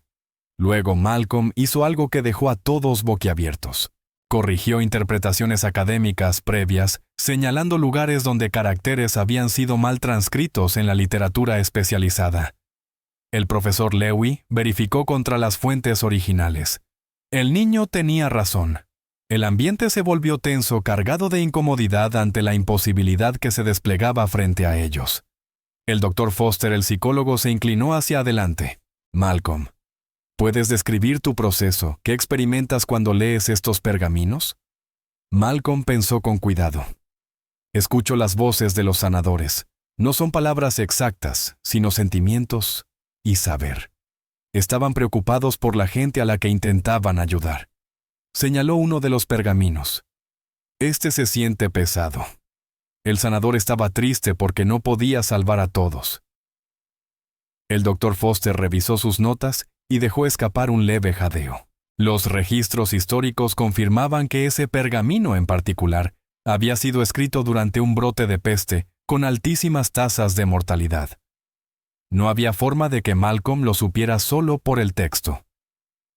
Luego Malcolm hizo algo que dejó a todos boquiabiertos. Corrigió interpretaciones académicas previas, señalando lugares donde caracteres habían sido mal transcritos en la literatura especializada. El profesor Lewis verificó contra las fuentes originales. El niño tenía razón. El ambiente se volvió tenso, cargado de incomodidad ante la imposibilidad que se desplegaba frente a ellos. El Dr. Foster, el psicólogo, se inclinó hacia adelante. Malcolm, ¿puedes describir tu proceso? ¿Qué experimentas cuando lees estos pergaminos? Malcolm pensó con cuidado. Escucho las voces de los sanadores. No son palabras exactas, sino sentimientos y saber. Estaban preocupados por la gente a la que intentaban ayudar. Señaló uno de los pergaminos. Este se siente pesado. El sanador estaba triste porque no podía salvar a todos. El Dr. Foster revisó sus notas y dejó escapar un leve jadeo. Los registros históricos confirmaban que ese pergamino en particular había sido escrito durante un brote de peste con altísimas tasas de mortalidad. No había forma de que Malcolm lo supiera solo por el texto.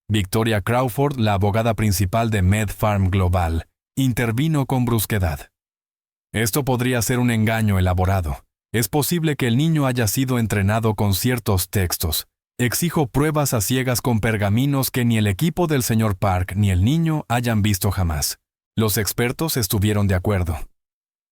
Victoria Crawford, la abogada principal de MedPharm Global, intervino con brusquedad. Esto podría ser un engaño elaborado. Es posible que el niño haya sido entrenado con ciertos textos. Exijo pruebas a ciegas con pergaminos que ni el equipo del Sr. Park ni el niño hayan visto jamás. Los expertos estuvieron de acuerdo.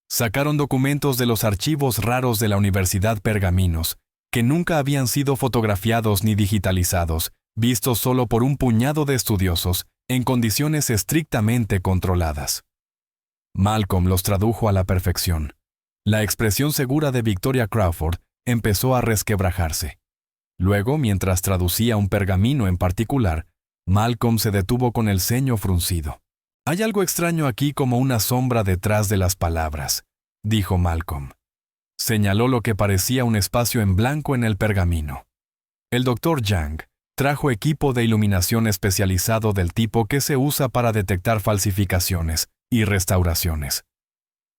Sacaron documentos de los archivos raros de la Universidad Pergaminos, que nunca habían sido fotografiados ni digitalizados, vistos solo por un puñado de estudiosos, en condiciones estrictamente controladas. Malcolm los tradujo a la perfección. La expresión segura de Victoria Crawford empezó a resquebrajarse. Luego, mientras traducía un pergamino en particular, Malcolm se detuvo con el ceño fruncido. «Hay algo extraño aquí, como una sombra detrás de las palabras», dijo Malcolm. Señaló lo que parecía un espacio en blanco en el pergamino. El Dr. Yang trajo equipo de iluminación especializado del tipo que se usa para detectar falsificaciones y restauraciones.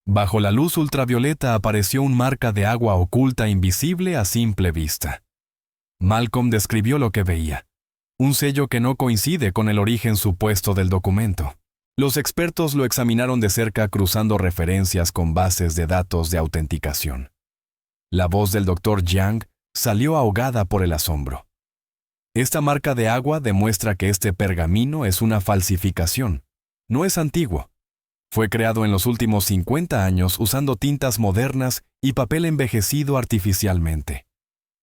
Bajo la luz ultravioleta apareció un marca de agua oculta invisible a simple vista. Malcolm describió lo que veía. Un sello que no coincide con el origen supuesto del documento. Los expertos lo examinaron de cerca cruzando referencias con bases de datos de autenticación. La voz del Dr. Yang salió ahogada por el asombro. Esta marca de agua demuestra que este pergamino es una falsificación. No es antiguo. Fue creado en los últimos 50 años usando tintas modernas y papel envejecido artificialmente.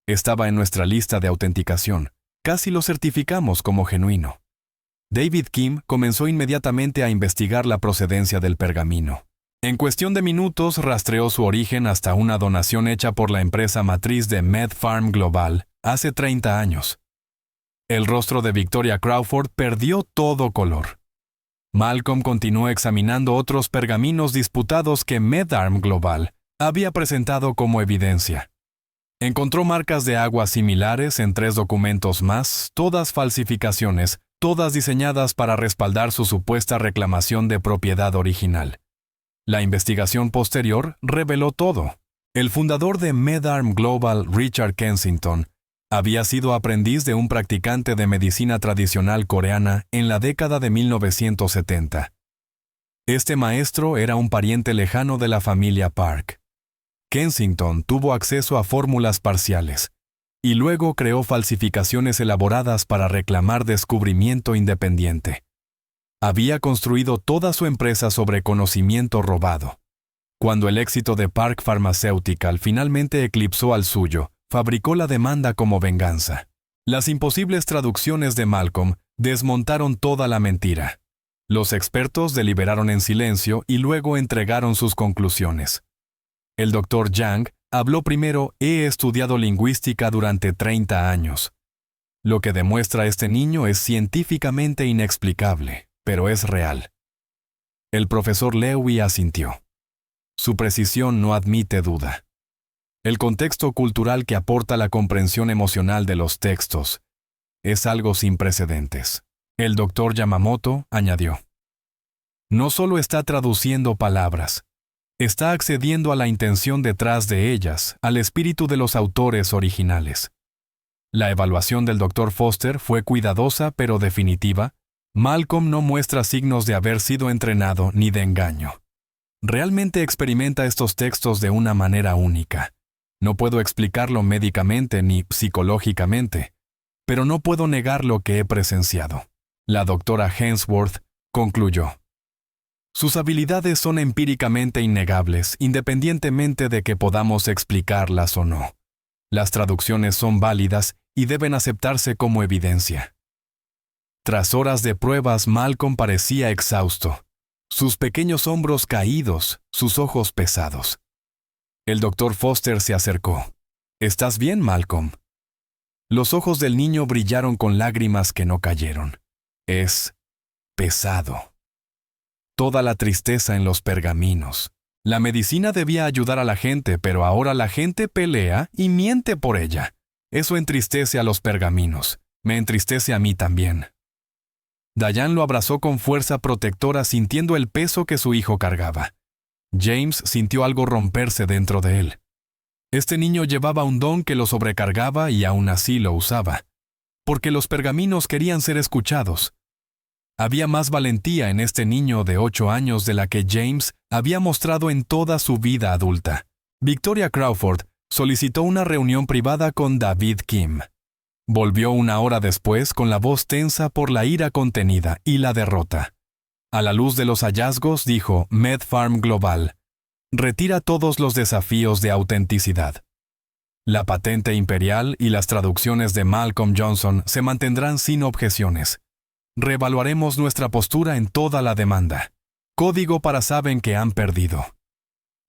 Estaba en nuestra lista de autenticación. Casi lo certificamos como genuino. David Kim comenzó inmediatamente a investigar la procedencia del pergamino. En cuestión de minutos rastreó su origen hasta una donación hecha por la empresa matriz de MedPharm Global hace 30 años. El rostro de Victoria Crawford perdió todo color. Malcolm continuó examinando otros pergaminos disputados que MedPharm Global había presentado como evidencia. Encontró marcas de agua similares en 3 documentos más, todas falsificaciones, todas diseñadas para respaldar su supuesta reclamación de propiedad original. La investigación posterior reveló todo. El fundador de MedPharm Global, Richard Kensington, Había sido aprendiz de un practicante de medicina tradicional coreana en la década de 1970. Este maestro era un pariente lejano de la familia Park. Kensington tuvo acceso a fórmulas parciales y luego creó falsificaciones elaboradas para reclamar descubrimiento independiente. Había construido toda su empresa sobre conocimiento robado. Cuando el éxito de Park Pharmaceutical finalmente eclipsó al suyo, fabricó la demanda como venganza. Las imposibles traducciones de Malcolm desmontaron toda la mentira. Los expertos deliberaron en silencio y luego entregaron sus conclusiones. El Dr. Yang habló primero: he estudiado lingüística durante 30 años. Lo que demuestra este niño es científicamente inexplicable, pero es real. El profesor Lewy asintió. Su precisión no admite duda. El contexto cultural que aporta la comprensión emocional de los textos es algo sin precedentes. El doctor Yamamoto añadió: no solo está traduciendo palabras, está accediendo a la intención detrás de ellas, al espíritu de los autores originales. La evaluación del Dr. Foster fue cuidadosa pero definitiva. Malcolm no muestra signos de haber sido entrenado ni de engaño. Realmente experimenta estos textos de una manera única. No puedo explicarlo médicamente ni psicológicamente, pero no puedo negar lo que he presenciado. La doctora Hensworth concluyó: sus habilidades son empíricamente innegables, independientemente de que podamos explicarlas o no. Las traducciones son válidas y deben aceptarse como evidencia. Tras horas de pruebas, Malcolm parecía exhausto. Sus pequeños hombros caídos, sus ojos pesados. El doctor Foster se acercó. ¿Estás bien, Malcolm? Los ojos del niño brillaron con lágrimas que no cayeron. Es pesado. Toda la tristeza en los pergaminos. La medicina debía ayudar a la gente, pero ahora la gente pelea y miente por ella. Eso entristece a los pergaminos. Me entristece a mí también. Diane lo abrazó con fuerza protectora, sintiendo el peso que su hijo cargaba. James sintió algo romperse dentro de él. Este niño llevaba un don que lo sobrecargaba y aún así lo usaba. Porque los pergaminos querían ser escuchados. Había más valentía en este niño de 8 años de la que James había mostrado en toda su vida adulta. Victoria Crawford solicitó una reunión privada con David Kim. Volvió 1 hora después con la voz tensa por la ira contenida y la derrota. A la luz de los hallazgos, dijo MedPharm Global: retira todos los desafíos de autenticidad. La patente imperial y las traducciones de Malcolm Johnson se mantendrán sin objeciones. Reevaluaremos nuestra postura en toda la demanda. Código para saben que han perdido.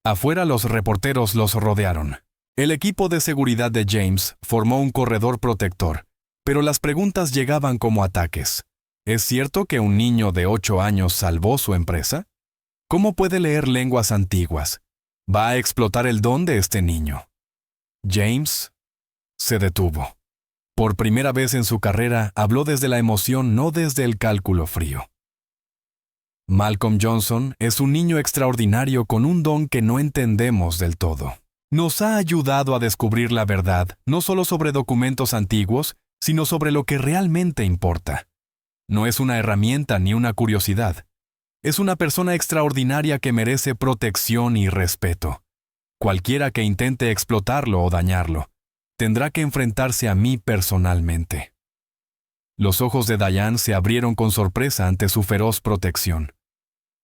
Afuera los reporteros los rodearon. El equipo de seguridad de James formó un corredor protector, pero las preguntas llegaban como ataques. ¿Es cierto que un niño de 8 años salvó su empresa? ¿Cómo puede leer lenguas antiguas? ¿Va a explotar el don de este niño? James se detuvo. Por primera vez en su carrera, habló desde la emoción, no desde el cálculo frío. Malcolm Johnson es un niño extraordinario con un don que no entendemos del todo. Nos ha ayudado a descubrir la verdad, no solo sobre documentos antiguos, sino sobre lo que realmente importa. No es una herramienta ni una curiosidad. Es una persona extraordinaria que merece protección y respeto. Cualquiera que intente explotarlo o dañarlo, tendrá que enfrentarse a mí personalmente. Los ojos de Diane se abrieron con sorpresa ante su feroz protección.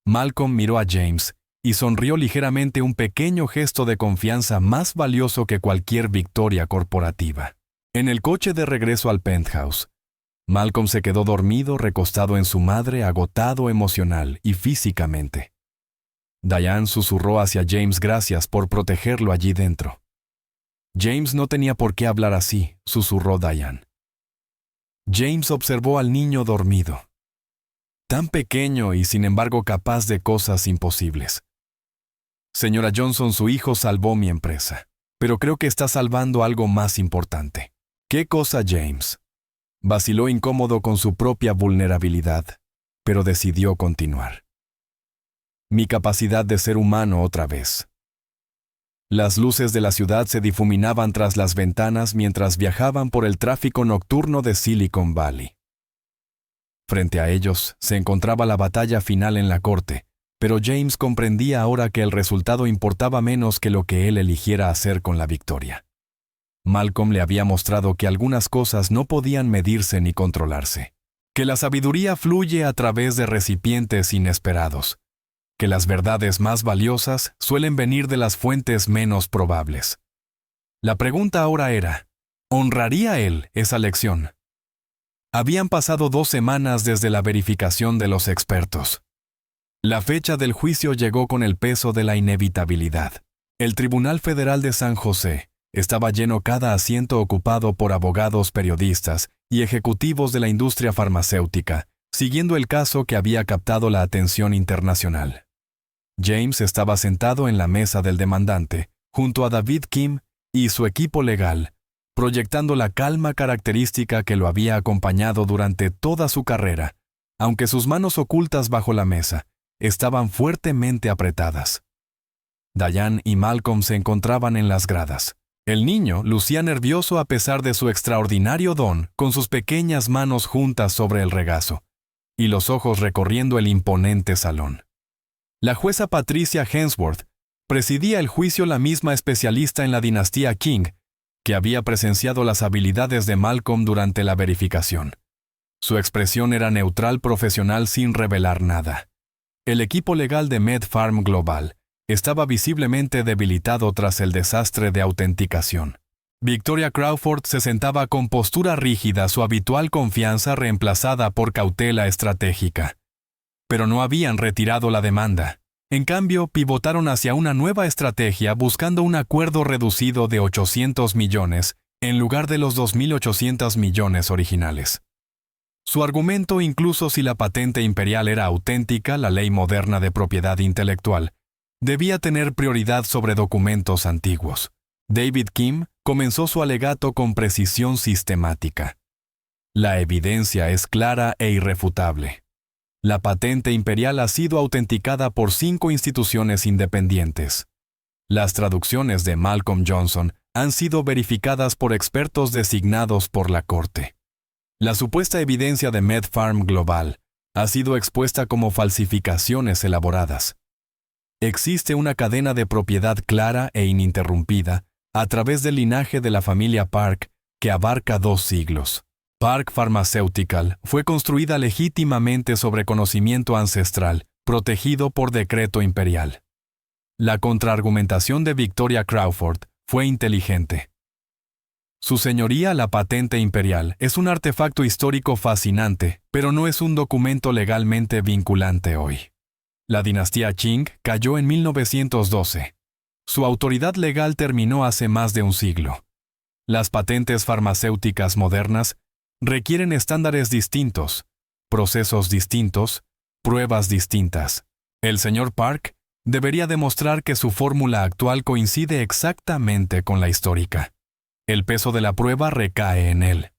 Malcolm miró a James y sonrió ligeramente, un pequeño gesto de confianza más valioso que cualquier victoria corporativa. En el coche de regreso al penthouse, Malcolm se quedó dormido recostado en su madre, agotado emocional y físicamente. Diane susurró hacia James gracias por protegerlo allí dentro. James no tenía por qué hablar así, susurró Diane. James observó al niño dormido. Tan pequeño y sin embargo capaz de cosas imposibles. Señora Johnson, su hijo salvó mi empresa, pero creo que está salvando algo más importante. ¿Qué cosa, James? Vaciló incómodo con su propia vulnerabilidad, pero decidió continuar. Mi capacidad de ser humano otra vez. Las luces de la ciudad se difuminaban tras las ventanas mientras viajaban por el tráfico nocturno de Silicon Valley. Frente a ellos se encontraba la batalla final en la corte, pero James comprendía ahora que el resultado importaba menos que lo que él eligiera hacer con la victoria. Malcolm le había mostrado que algunas cosas no podían medirse ni controlarse, que la sabiduría fluye a través de recipientes inesperados, que las verdades más valiosas suelen venir de las fuentes menos probables. La pregunta ahora era, ¿honraría él esa lección? Habían pasado 2 semanas desde la verificación de los expertos. La fecha del juicio llegó con el peso de la inevitabilidad. El Tribunal Federal de San José estaba lleno, cada asiento ocupado por abogados, periodistas y ejecutivos de la industria farmacéutica, siguiendo el caso que había captado la atención internacional. James estaba sentado en la mesa del demandante, junto a David Kim y su equipo legal, proyectando la calma característica que lo había acompañado durante toda su carrera, aunque sus manos ocultas bajo la mesa estaban fuertemente apretadas. Diane y Malcolm se encontraban en las gradas. El niño lucía nervioso a pesar de su extraordinario don, con sus pequeñas manos juntas sobre el regazo, y los ojos recorriendo el imponente salón. La jueza Patricia Hensworth presidía el juicio, la misma especialista en la dinastía King, que había presenciado las habilidades de Malcolm durante la verificación. Su expresión era neutral, profesional, sin revelar nada. El equipo legal de MedPharm Global estaba visiblemente debilitado tras el desastre de autenticación. Victoria Crawford se sentaba con postura rígida, su habitual confianza reemplazada por cautela estratégica. Pero no habían retirado la demanda. En cambio, pivotaron hacia una nueva estrategia buscando un acuerdo reducido de 800 millones en lugar de los 2.800 millones originales. Su argumento, incluso si la patente imperial era auténtica, la ley moderna de propiedad intelectual, debía tener prioridad sobre documentos antiguos. David Kim comenzó su alegato con precisión sistemática. La evidencia es clara e irrefutable. La patente imperial ha sido autenticada por 5 instituciones independientes. Las traducciones de Malcolm Johnson han sido verificadas por expertos designados por la Corte. La supuesta evidencia de MedPharm Global ha sido expuesta como falsificaciones elaboradas. Existe una cadena de propiedad clara e ininterrumpida a través del linaje de la familia Park que abarca 2 siglos. Park Pharmaceutical fue construida legítimamente sobre conocimiento ancestral, protegido por decreto imperial. La contraargumentación de Victoria Crawford fue inteligente. Su señoría, la patente imperial, es un artefacto histórico fascinante, pero no es un documento legalmente vinculante hoy. La dinastía Qing cayó en 1912. Su autoridad legal terminó hace más de un siglo. Las patentes farmacéuticas modernas requieren estándares distintos, procesos distintos, pruebas distintas. El señor Park debería demostrar que su fórmula actual coincide exactamente con la histórica. El peso de la prueba recae en él.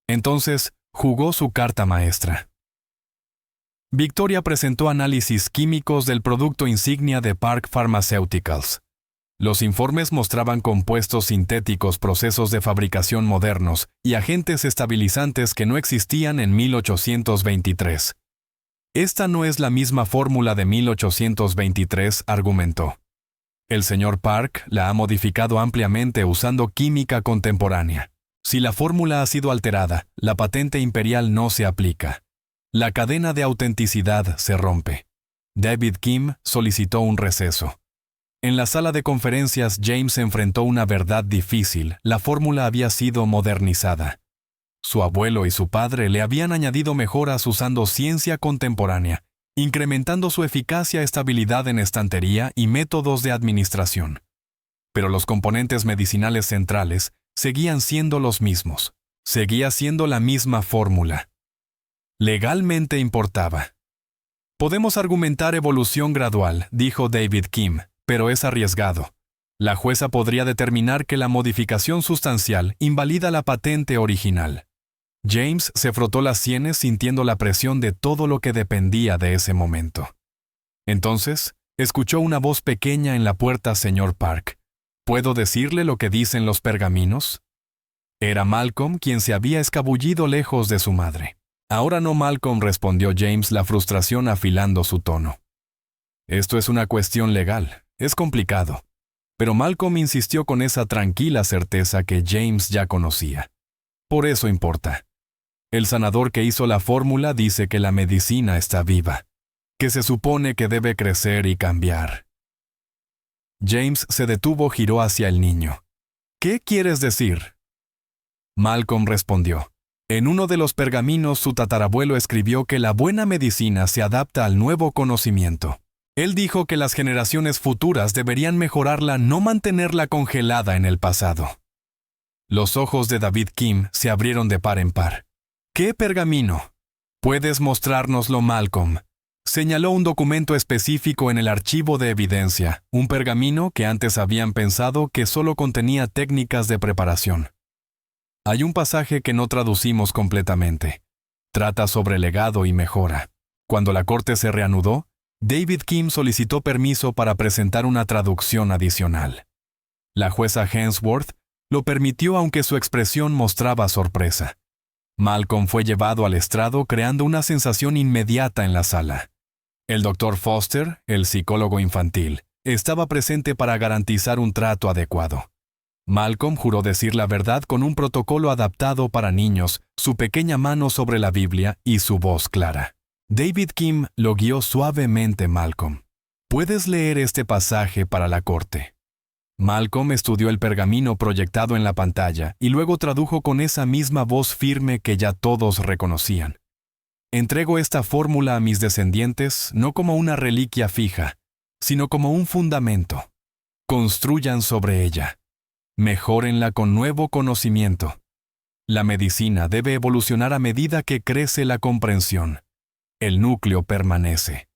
Entonces, jugó su carta maestra. Victoria presentó análisis químicos del producto insignia de Park Pharmaceuticals. Los informes mostraban compuestos sintéticos, procesos de fabricación modernos y agentes estabilizantes que no existían en 1823. Esta no es la misma fórmula de 1823, argumentó. El señor Park la ha modificado ampliamente usando química contemporánea. Si la fórmula ha sido alterada, la patente imperial no se aplica. La cadena de autenticidad se rompe. David Kim solicitó un receso. En la sala de conferencias, James enfrentó una verdad difícil. La fórmula había sido modernizada. Su abuelo y su padre le habían añadido mejoras usando ciencia contemporánea, incrementando su eficacia, estabilidad en estantería y métodos de administración. Pero los componentes medicinales centrales seguían siendo los mismos. Seguía siendo la misma fórmula. Legalmente importaba. Podemos argumentar evolución gradual, dijo David Kim, pero es arriesgado. La jueza podría determinar que la modificación sustancial invalida la patente original. James se frotó las sienes sintiendo la presión de todo lo que dependía de ese momento. Entonces, Escuchó una voz pequeña en la puerta, señor Park. ¿Puedo decirle lo que dicen los pergaminos? Era Malcolm, quien se había escabullido lejos de su madre. Ahora no, Malcolm, respondió James, la frustración afilando su tono. Esto es una cuestión legal, es complicado. Pero Malcolm insistió con esa tranquila certeza que James ya conocía. Por eso importa. El sanador que hizo la fórmula dice que la medicina está viva, que se supone que debe crecer y cambiar. James se detuvo, giró hacia el niño. ¿Qué quieres decir? Malcolm respondió. En uno de los pergaminos su tatarabuelo escribió que la buena medicina se adapta al nuevo conocimiento. Él dijo que las generaciones futuras deberían mejorarla, no mantenerla congelada en el pasado. Los ojos de David Kim se abrieron de par en par. ¿Qué pergamino? ¿Puedes mostrárnoslo, Malcolm? Señaló un documento específico en el archivo de evidencia, un pergamino que antes habían pensado que solo contenía técnicas de preparación. Hay un pasaje que no traducimos completamente. Trata sobre legado y mejora. Cuando la corte se reanudó, David Kim solicitó permiso para presentar una traducción adicional. La jueza Hensworth lo permitió, aunque su expresión mostraba sorpresa. Malcolm fue llevado al estrado, creando una sensación inmediata en la sala. El Dr. Foster, el psicólogo infantil, estaba presente para garantizar un trato adecuado. Malcolm juró decir la verdad con un protocolo adaptado para niños, su pequeña mano sobre la Biblia y su voz clara. David Kim lo guió suavemente. Malcolm, ¿puedes leer este pasaje para la corte? Malcolm estudió el pergamino proyectado en la pantalla y luego tradujo con esa misma voz firme que ya todos reconocían. Entrego esta fórmula a mis descendientes no como una reliquia fija, sino como un fundamento. Construyan sobre ella. Mejórenla con nuevo conocimiento. La medicina debe evolucionar a medida que crece la comprensión. El núcleo permanece.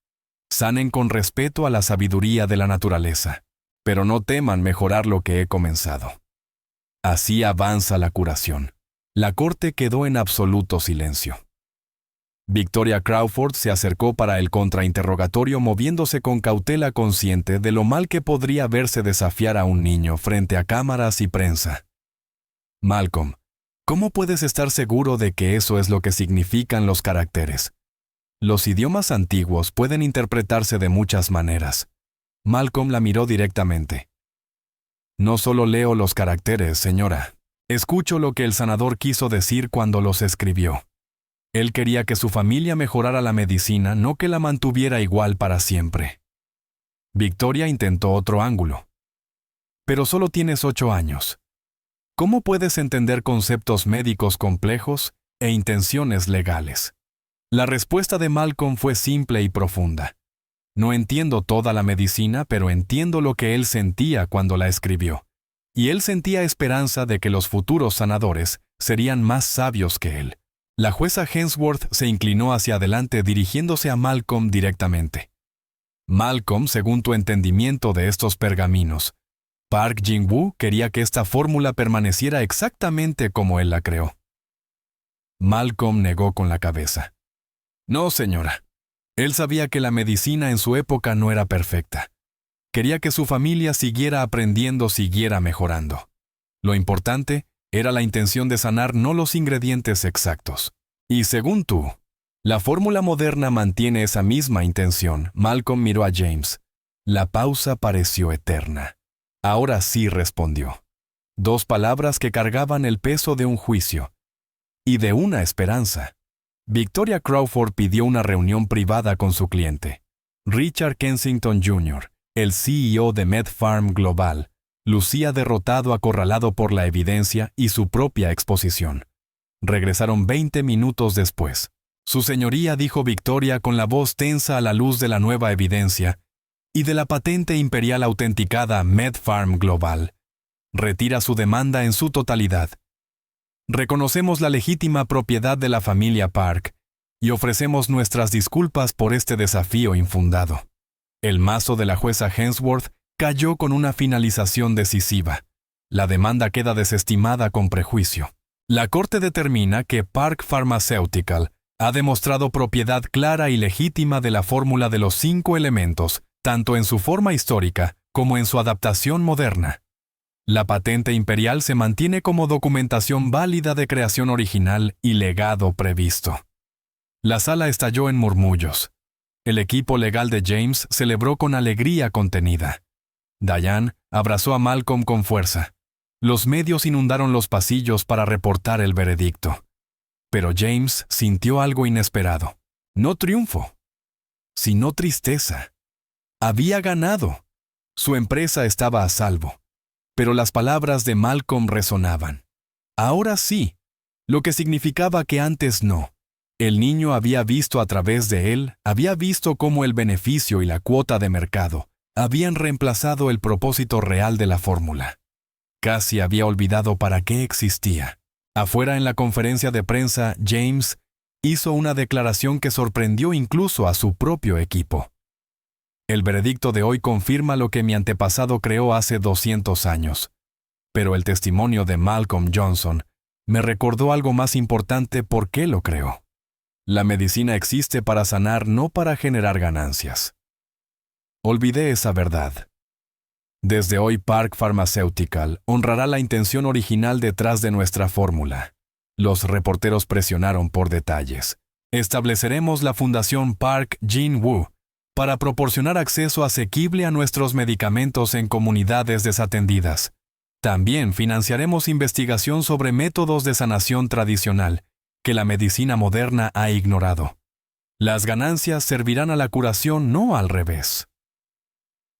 Sanen con respeto a la sabiduría de la naturaleza, pero no teman mejorar lo que he comenzado. Así avanza la curación. La corte quedó en absoluto silencio. Victoria Crawford se acercó para el contrainterrogatorio, moviéndose con cautela, consciente de lo mal que podría verse desafiar a un niño frente a cámaras y prensa. Malcolm, ¿cómo puedes estar seguro de que eso es lo que significan los caracteres? Los idiomas antiguos pueden interpretarse de muchas maneras. Malcolm la miró directamente. No solo leo los caracteres, señora. Escucho lo que el sanador quiso decir cuando los escribió. Él quería que su familia mejorara la medicina, no que la mantuviera igual para siempre. Victoria intentó otro ángulo. Pero solo tienes 8 años. ¿Cómo puedes entender conceptos médicos complejos e intenciones legales? La respuesta de Malcolm fue simple y profunda. No entiendo toda la medicina, pero entiendo lo que él sentía cuando la escribió. Y él sentía esperanza de que los futuros sanadores serían más sabios que él. La jueza Hensworth se inclinó hacia adelante, dirigiéndose a Malcolm directamente. Malcolm, según tu entendimiento de estos pergaminos, Park Jin-woo quería que esta fórmula permaneciera exactamente como él la creó. Malcolm negó con la cabeza. No, señora. Él sabía que la medicina en su época no era perfecta. Quería que su familia siguiera aprendiendo, siguiera mejorando. Lo importante era la intención de sanar, no los ingredientes exactos. Y según tú, la fórmula moderna mantiene esa misma intención. Malcolm miró a James. La pausa pareció eterna. Ahora sí, respondió. 2 palabras que cargaban el peso de un juicio y de una esperanza. Victoria Crawford pidió una reunión privada con su cliente. Richard Kensington Jr., el CEO de MedPharm Global, lucía derrotado, acorralado por la evidencia y su propia exposición. Regresaron 20 minutos después. Su señoría, dijo Victoria con la voz tensa a la luz de la nueva evidencia y de la patente imperial autenticada, MedPharm Global retira su demanda en su totalidad. Reconocemos la legítima propiedad de la familia Park y ofrecemos nuestras disculpas por este desafío infundado. El mazo de la jueza Hensworth cayó con una finalización decisiva. La demanda queda desestimada con prejuicio. La corte determina que Park Pharmaceutical ha demostrado propiedad clara y legítima de la fórmula de los 5 elementos tanto en su forma histórica como en su adaptación moderna. La patente imperial se mantiene como documentación válida de creación original y legado previsto. La sala estalló en murmullos. El equipo legal de James celebró con alegría contenida. Diane abrazó a Malcolm con fuerza. Los medios inundaron los pasillos para reportar el veredicto. Pero James sintió algo inesperado. No triunfo, sino tristeza. Había ganado. Su empresa estaba a salvo. Pero las palabras de Malcolm resonaban. Ahora sí, lo que significaba que antes no. El niño había visto a través de él, había visto cómo el beneficio y la cuota de mercado habían reemplazado el propósito real de la fórmula. Casi había olvidado para qué existía. Afuera en la conferencia de prensa, James hizo una declaración que sorprendió incluso a su propio equipo. El veredicto de hoy confirma lo que mi antepasado creó hace 200 años. Pero el testimonio de Malcolm Johnson me recordó algo más importante por qué lo creó. La medicina existe para sanar, no para generar ganancias. Olvidé esa verdad. Desde hoy Park Pharmaceutical honrará la intención original detrás de nuestra fórmula. Los reporteros presionaron por detalles. Estableceremos la Fundación Park Jin-woo para proporcionar acceso asequible a nuestros medicamentos en comunidades desatendidas. También financiaremos investigación sobre métodos de sanación tradicional que la medicina moderna ha ignorado. Las ganancias servirán a la curación, no al revés.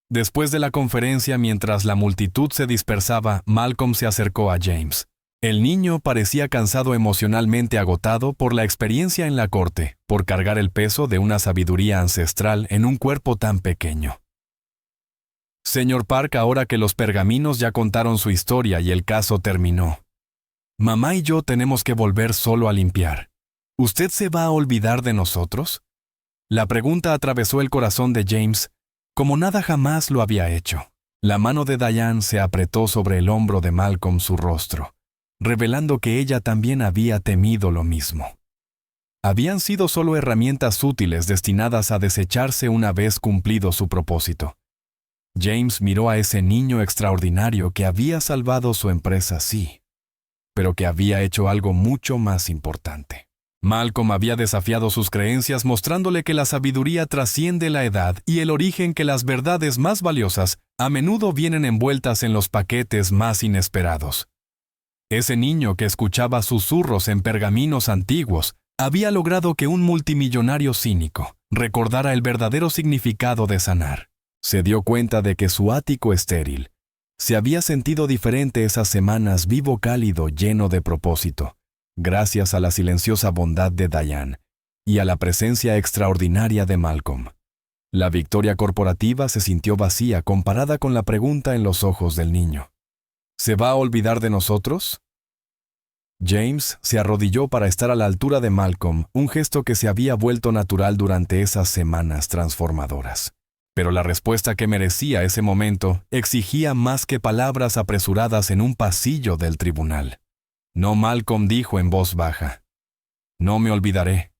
Después de la conferencia, mientras la multitud se dispersaba, Malcolm se acercó a James. El niño parecía cansado, emocionalmente agotado por la experiencia en la corte, por cargar el peso de una sabiduría ancestral en un cuerpo tan pequeño. Señor Park, ahora que los pergaminos ya contaron su historia y el caso terminó, mamá y yo tenemos que volver solo a limpiar. ¿Usted se va a olvidar de nosotros? La pregunta atravesó el corazón de James, como nada jamás lo había hecho. La mano de Diane se apretó sobre el hombro de Malcolm, su rostro, revelando que ella también había temido lo mismo. Habían sido solo herramientas útiles destinadas a desecharse una vez cumplido su propósito. James miró a ese niño extraordinario que había salvado su empresa, sí, pero que había hecho algo mucho más importante. Malcolm había desafiado sus creencias, mostrándole que la sabiduría trasciende la edad y el origen, que las verdades más valiosas a menudo vienen envueltas en los paquetes más inesperados. Ese niño que escuchaba susurros en pergaminos antiguos había logrado que un multimillonario cínico recordara el verdadero significado de sanar. Se dio cuenta de que su ático estéril se había sentido diferente esas semanas, vivo, cálido, lleno de propósito, gracias a la silenciosa bondad de Diane y a la presencia extraordinaria de Malcolm. La victoria corporativa se sintió vacía comparada con la pregunta en los ojos del niño. ¿Se va a olvidar de nosotros? James se arrodilló para estar a la altura de Malcolm, un gesto que se había vuelto natural durante esas semanas transformadoras. Pero la respuesta que merecía ese momento exigía más que palabras apresuradas en un pasillo del tribunal. No, Malcolm dijo en voz baja. No me olvidaré,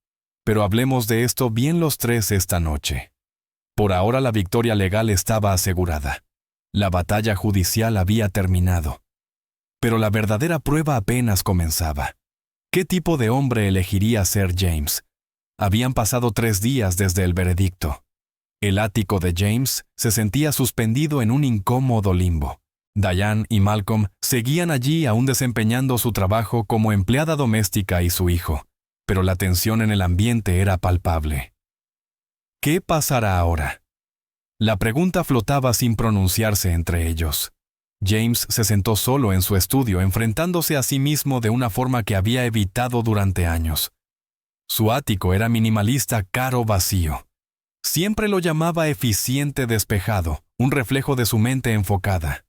pero hablemos de esto bien los tres esta noche. Por ahora la victoria legal estaba asegurada. La batalla judicial había terminado. Pero la verdadera prueba apenas comenzaba. ¿Qué tipo de hombre elegiría ser James? Habían pasado 3 días desde el veredicto. El ático de James se sentía suspendido en un incómodo limbo. Diane y Malcolm seguían allí aún desempeñando su trabajo como empleada doméstica y su hijo, pero la tensión en el ambiente era palpable. ¿Qué pasará ahora? La pregunta flotaba sin pronunciarse entre ellos. James se sentó solo en su estudio, enfrentándose a sí mismo de una forma que había evitado durante años. Su ático era minimalista, caro, vacío. Siempre lo llamaba eficiente, despejado, un reflejo de su mente enfocada.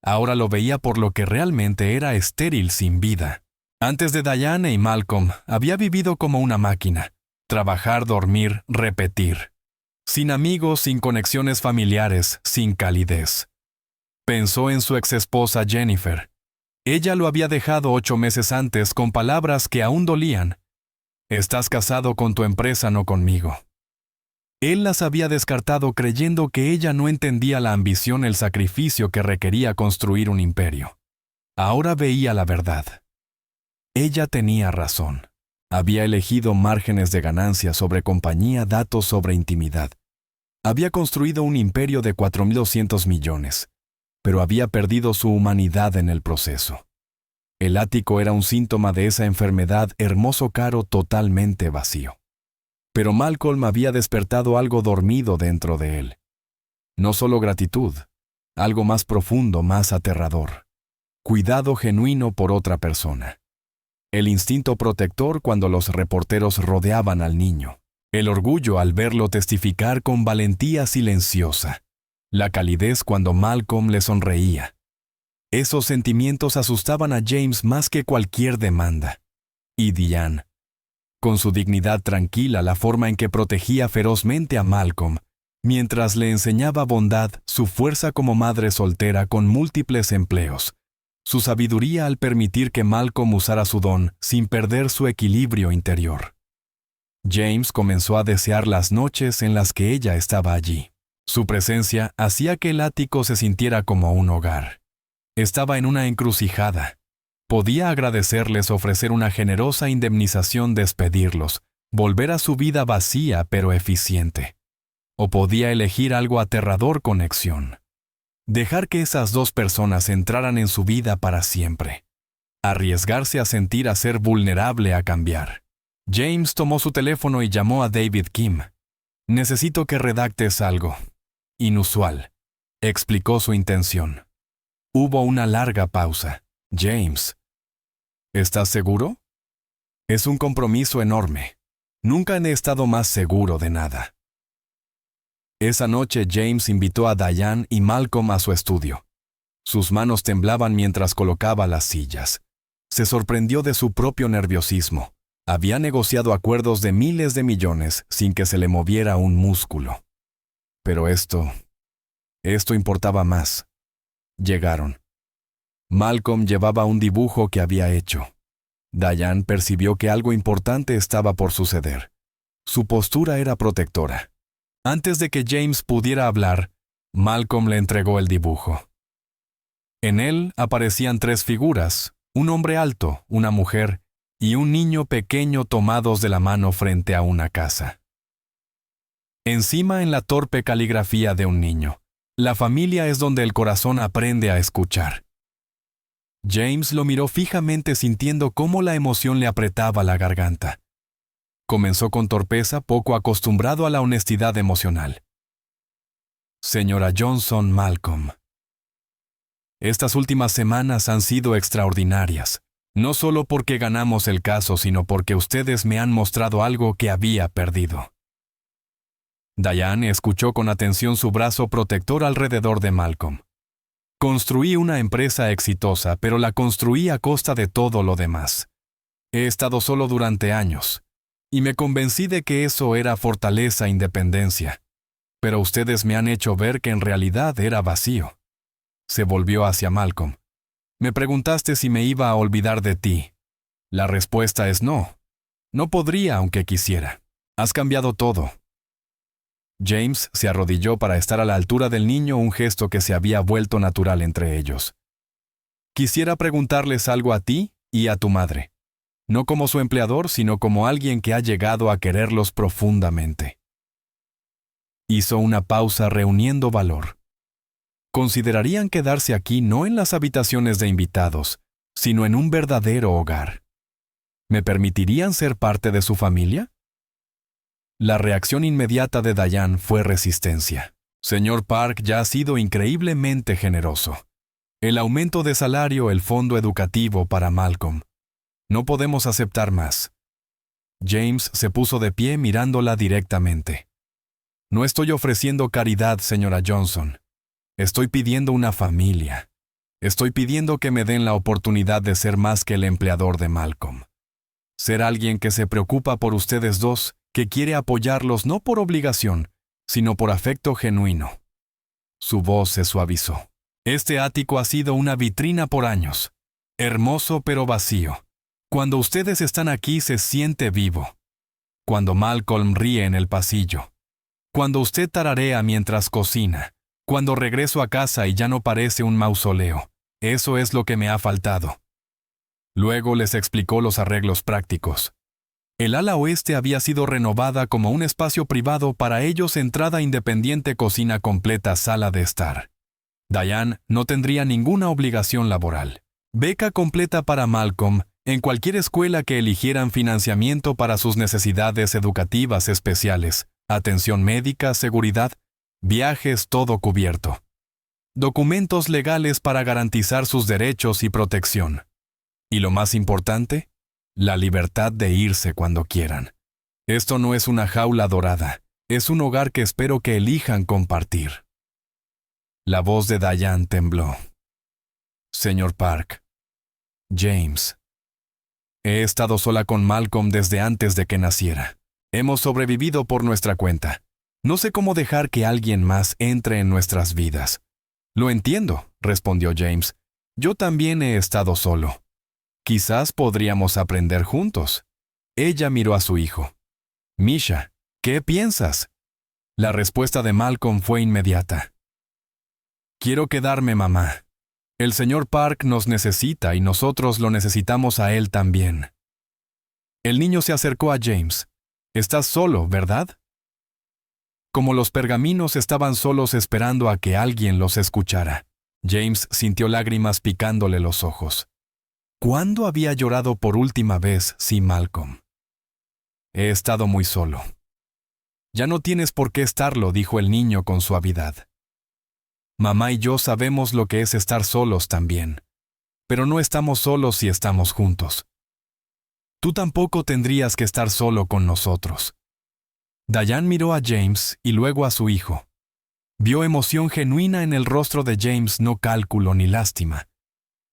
Ahora lo veía por lo que realmente era: estéril, sin vida. Antes de Diane y Malcolm, había vivido como una máquina. Trabajar, dormir, repetir. Sin amigos, sin conexiones familiares, sin calidez. Pensó en su exesposa Jennifer. Ella lo había dejado 8 meses antes con palabras que aún dolían. Estás casado con tu empresa, no conmigo. Él las había descartado creyendo que ella no entendía la ambición, el sacrificio que requería construir un imperio. Ahora veía la verdad. Ella tenía razón. Había elegido márgenes de ganancia sobre compañía, datos sobre intimidad. Había construido un imperio de 4.200 millones, pero había perdido su humanidad en el proceso. El ático era un síntoma de esa enfermedad, hermoso, caro, totalmente vacío. Pero Malcolm había despertado algo dormido dentro de él. No solo gratitud, algo más profundo, más aterrador. Cuidado genuino por otra persona. El instinto protector cuando los reporteros rodeaban al niño. El orgullo al verlo testificar con valentía silenciosa. La calidez cuando Malcolm le sonreía. Esos sentimientos asustaban a James más que cualquier demanda. Y Diane, con su dignidad tranquila, la forma en que protegía ferozmente a Malcolm, mientras le enseñaba bondad, su fuerza como madre soltera con múltiples empleos, su sabiduría al permitir que Malcolm usara su don sin perder su equilibrio interior. James comenzó a desear las noches en las que ella estaba allí. Su presencia hacía que el ático se sintiera como un hogar. Estaba en una encrucijada. Podía agradecerles, ofrecer una generosa indemnización, despedirlos, volver a su vida vacía pero eficiente. O podía elegir algo aterrador: conexión. Dejar que esas dos personas entraran en su vida para siempre. Arriesgarse a sentir, a ser vulnerable, a cambiar. James tomó su teléfono y llamó a David Kim. «Necesito que redactes algo inusual», explicó su intención. Hubo una larga pausa. «James, ¿estás seguro?» «Es un compromiso enorme. Nunca he estado más seguro de nada». Esa noche James invitó a Diane y Malcolm a su estudio. Sus manos temblaban mientras colocaba las sillas. Se sorprendió de su propio nerviosismo. Había negociado acuerdos de miles de millones sin que se le moviera un músculo. Pero esto importaba más. Llegaron. Malcolm llevaba un dibujo que había hecho. Diane percibió que algo importante estaba por suceder. Su postura era protectora. Antes de que James pudiera hablar, Malcolm le entregó el dibujo. En él aparecían tres figuras: un hombre alto, una mujer y un niño pequeño tomados de la mano frente a una casa. Encima, en la torpe caligrafía de un niño: la familia es donde el corazón aprende a escuchar. James lo miró fijamente, sintiendo cómo la emoción le apretaba la garganta. Comenzó con torpeza, poco acostumbrado a la honestidad emocional. «Señora Johnson, Malcolm, estas últimas semanas han sido extraordinarias. No solo porque ganamos el caso, sino porque ustedes me han mostrado algo que había perdido». Diane escuchó con atención, su brazo protector alrededor de Malcolm. «Construí una empresa exitosa, pero la construí a costa de todo lo demás. He estado solo durante años, y me convencí de que eso era fortaleza, independencia. Pero ustedes me han hecho ver que en realidad era vacío». Se volvió hacia Malcolm. «Me preguntaste si me iba a olvidar de ti. La respuesta es no. No podría aunque quisiera. Has cambiado todo». James se arrodilló para estar a la altura del niño, un gesto que se había vuelto natural entre ellos. «Quisiera preguntarles algo a ti y a tu madre. No como su empleador, sino como alguien que ha llegado a quererlos profundamente». Hizo una pausa, reuniendo valor. «¿Considerarían quedarse aquí no en las habitaciones de invitados, sino en un verdadero hogar? ¿Me permitirían ser parte de su familia?» La reacción inmediata de Diane fue resistencia. «Señor Park ya ha sido increíblemente generoso. El aumento de salario, el fondo educativo para Malcolm. No podemos aceptar más». James se puso de pie, mirándola directamente. «No estoy ofreciendo caridad, señora Johnson. Estoy pidiendo una familia. Estoy pidiendo que me den la oportunidad de ser más que el empleador de Malcolm. Ser alguien que se preocupa por ustedes dos, que quiere apoyarlos no por obligación, sino por afecto genuino». Su voz se suavizó. «Este ático ha sido una vitrina por años. Hermoso pero vacío. Cuando ustedes están aquí se siente vivo. Cuando Malcolm ríe en el pasillo. Cuando usted tararea mientras cocina, cuando regreso a casa y ya no parece un mausoleo, eso es lo que me ha faltado. Luego les explicó los arreglos prácticos. El ala oeste había sido renovada como un espacio privado para ellos, entrada independiente, cocina completa, sala de estar. Diane no tendría ninguna obligación laboral. Beca completa para Malcolm en cualquier escuela que eligieran, financiamiento para sus necesidades educativas especiales, atención médica, seguridad, viajes, todo cubierto. Documentos legales para garantizar sus derechos y protección. Y lo más importante, la libertad de irse cuando quieran. Esto no es una jaula dorada, es un hogar que espero que elijan compartir. La voz de Diane tembló. Señor Park. James. He estado sola con Malcolm desde antes de que naciera. Hemos sobrevivido por nuestra cuenta. No sé cómo dejar que alguien más entre en nuestras vidas. Lo entiendo, respondió James. Yo también he estado solo. Quizás podríamos aprender juntos. Ella miró a su hijo. Misha, ¿qué piensas? La respuesta de Malcolm fue inmediata. Quiero quedarme, mamá. El señor Park nos necesita y nosotros lo necesitamos a él también. El niño se acercó a James. Estás solo, ¿verdad? Como los pergaminos estaban solos esperando a que alguien los escuchara. James sintió lágrimas picándole los ojos. ¿Cuándo había llorado por última vez sin Malcolm? He estado muy solo. Ya no tienes por qué estarlo, dijo el niño con suavidad. Mamá y yo sabemos lo que es estar solos también, pero no estamos solos si estamos juntos. Tú tampoco tendrías que estar solo con nosotros. Diane miró a James y luego a su hijo. Vio emoción genuina en el rostro de James, no cálculo ni lástima.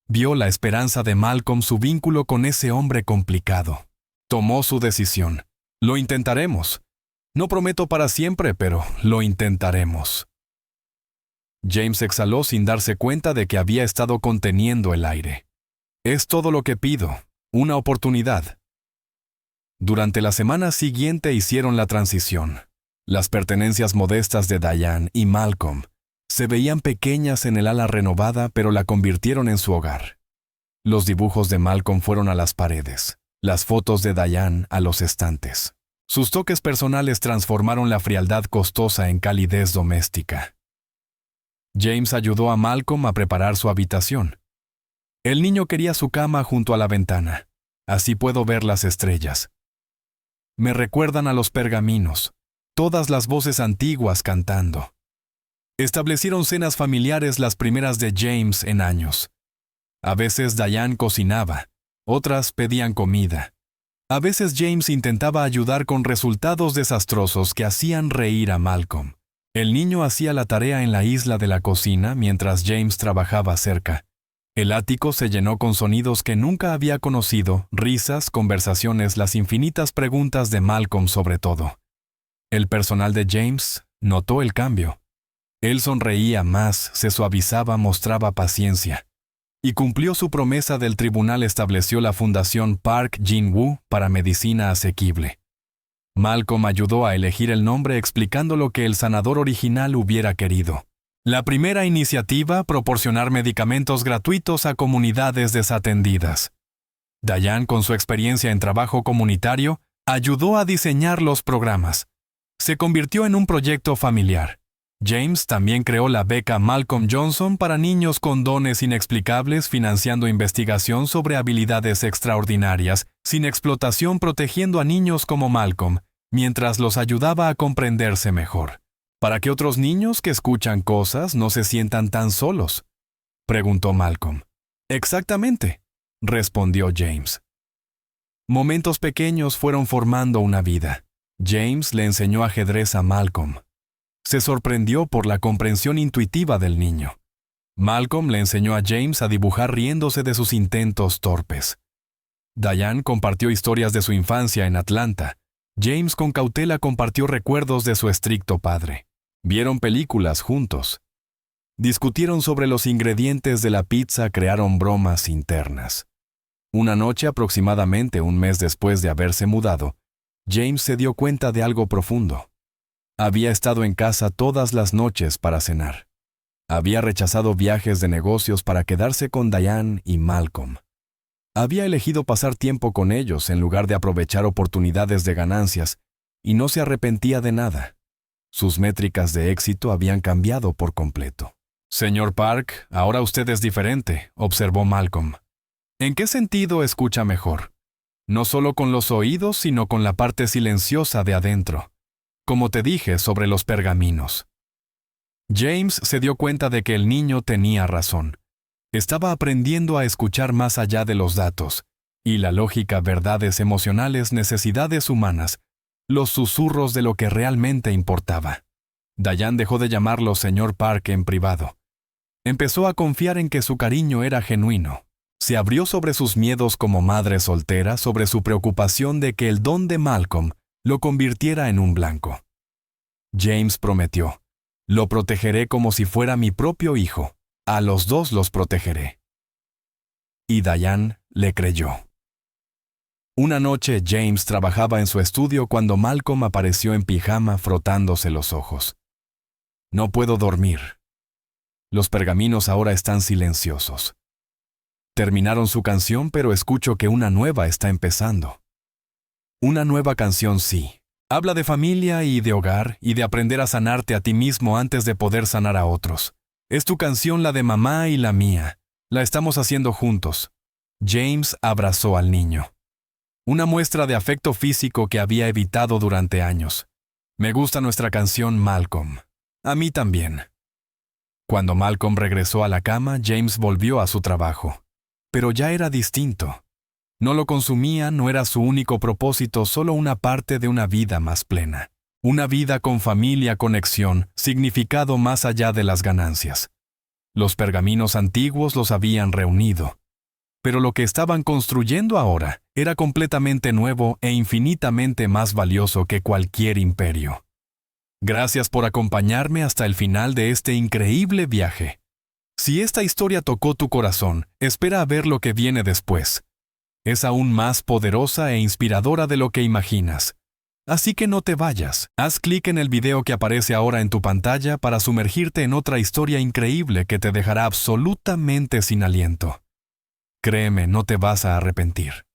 Vio la esperanza de Malcolm, su vínculo con ese hombre complicado. Tomó su decisión. Lo intentaremos. No prometo para siempre, pero lo intentaremos. James exhaló sin darse cuenta de que había estado conteniendo el aire. Es todo lo que pido, una oportunidad. Durante la semana siguiente hicieron la transición. Las pertenencias modestas de Diane y Malcolm se veían pequeñas en el ala renovada, pero la convirtieron en su hogar. Los dibujos de Malcolm fueron a las paredes, las fotos de Diane a los estantes. Sus toques personales transformaron la frialdad costosa en calidez doméstica. James ayudó a Malcolm a preparar su habitación. El niño quería su cama junto a la ventana. Así puedo ver las estrellas. Me recuerdan a los pergaminos, todas las voces antiguas cantando. Establecieron cenas familiares, las primeras de James en años. A veces Diane cocinaba, otras pedían comida. A veces James intentaba ayudar con resultados desastrosos que hacían reír a Malcolm. El niño hacía la tarea en la isla de la cocina mientras James trabajaba cerca. El ático se llenó con sonidos que nunca había conocido, risas, conversaciones, las infinitas preguntas de Malcolm sobre todo. El personal de James notó el cambio. Él sonreía más, se suavizaba, mostraba paciencia. Y cumplió su promesa del tribunal, estableció la Fundación Park Jin-woo para medicina asequible. Malcolm ayudó a elegir el nombre explicando lo que el sanador original hubiera querido. La primera iniciativa, proporcionar medicamentos gratuitos a comunidades desatendidas. Diane, con su experiencia en trabajo comunitario, ayudó a diseñar los programas. Se convirtió en un proyecto familiar. James también creó la beca Malcolm Johnson para niños con dones inexplicables, financiando investigación sobre habilidades extraordinarias, sin explotación, protegiendo a niños como Malcolm, mientras los ayudaba a comprenderse mejor. ¿Para que otros niños que escuchan cosas no se sientan tan solos?, preguntó Malcolm. Exactamente, respondió James. Momentos pequeños fueron formando una vida. James le enseñó ajedrez a Malcolm. Se sorprendió por la comprensión intuitiva del niño. Malcolm le enseñó a James a dibujar riéndose de sus intentos torpes. Diane compartió historias de su infancia en Atlanta. James con cautela compartió recuerdos de su estricto padre. Vieron películas juntos. Discutieron sobre los ingredientes de la pizza, crearon bromas internas. Una noche, aproximadamente un mes después de haberse mudado, James se dio cuenta de algo profundo. Había estado en casa todas las noches para cenar. Había rechazado viajes de negocios para quedarse con Diane y Malcolm. Había elegido pasar tiempo con ellos en lugar de aprovechar oportunidades de ganancias, y no se arrepentía de nada. Sus métricas de éxito habían cambiado por completo. «Señor Park, ahora usted es diferente», observó Malcolm. «¿En qué sentido escucha mejor? No solo con los oídos, sino con la parte silenciosa de adentro. Como te dije sobre los pergaminos». James se dio cuenta de que el niño tenía razón. Estaba aprendiendo a escuchar más allá de los datos, y la lógica, verdades emocionales, necesidades humanas, los susurros de lo que realmente importaba. Diane dejó de llamarlo señor Park en privado. Empezó a confiar en que su cariño era genuino. Se abrió sobre sus miedos como madre soltera, sobre su preocupación de que el don de Malcolm lo convirtiera en un blanco. James prometió: «Lo protegeré como si fuera mi propio hijo. A los dos los protegeré». Y Diane le creyó. Una noche James trabajaba en su estudio cuando Malcolm apareció en pijama frotándose los ojos. «No puedo dormir. Los pergaminos ahora están silenciosos. Terminaron su canción, pero escucho que una nueva está empezando». Una nueva canción, sí. Habla de familia y de hogar y de aprender a sanarte a ti mismo antes de poder sanar a otros. Es tu canción, la de mamá y la mía. La estamos haciendo juntos. James abrazó al niño. Una muestra de afecto físico que había evitado durante años. «Me gusta nuestra canción, Malcolm. A mí también». Cuando Malcolm regresó a la cama, James volvió a su trabajo. Pero ya era distinto. No lo consumía, no era su único propósito, solo una parte de una vida más plena. Una vida con familia, conexión, significado más allá de las ganancias. Los pergaminos antiguos los habían reunido. Pero lo que estaban construyendo ahora era completamente nuevo e infinitamente más valioso que cualquier imperio. Gracias por acompañarme hasta el final de este increíble viaje. Si esta historia tocó tu corazón, espera a ver lo que viene después. Es aún más poderosa e inspiradora de lo que imaginas. Así que no te vayas. Haz clic en el video que aparece ahora en tu pantalla para sumergirte en otra historia increíble que te dejará absolutamente sin aliento. Créeme, no te vas a arrepentir.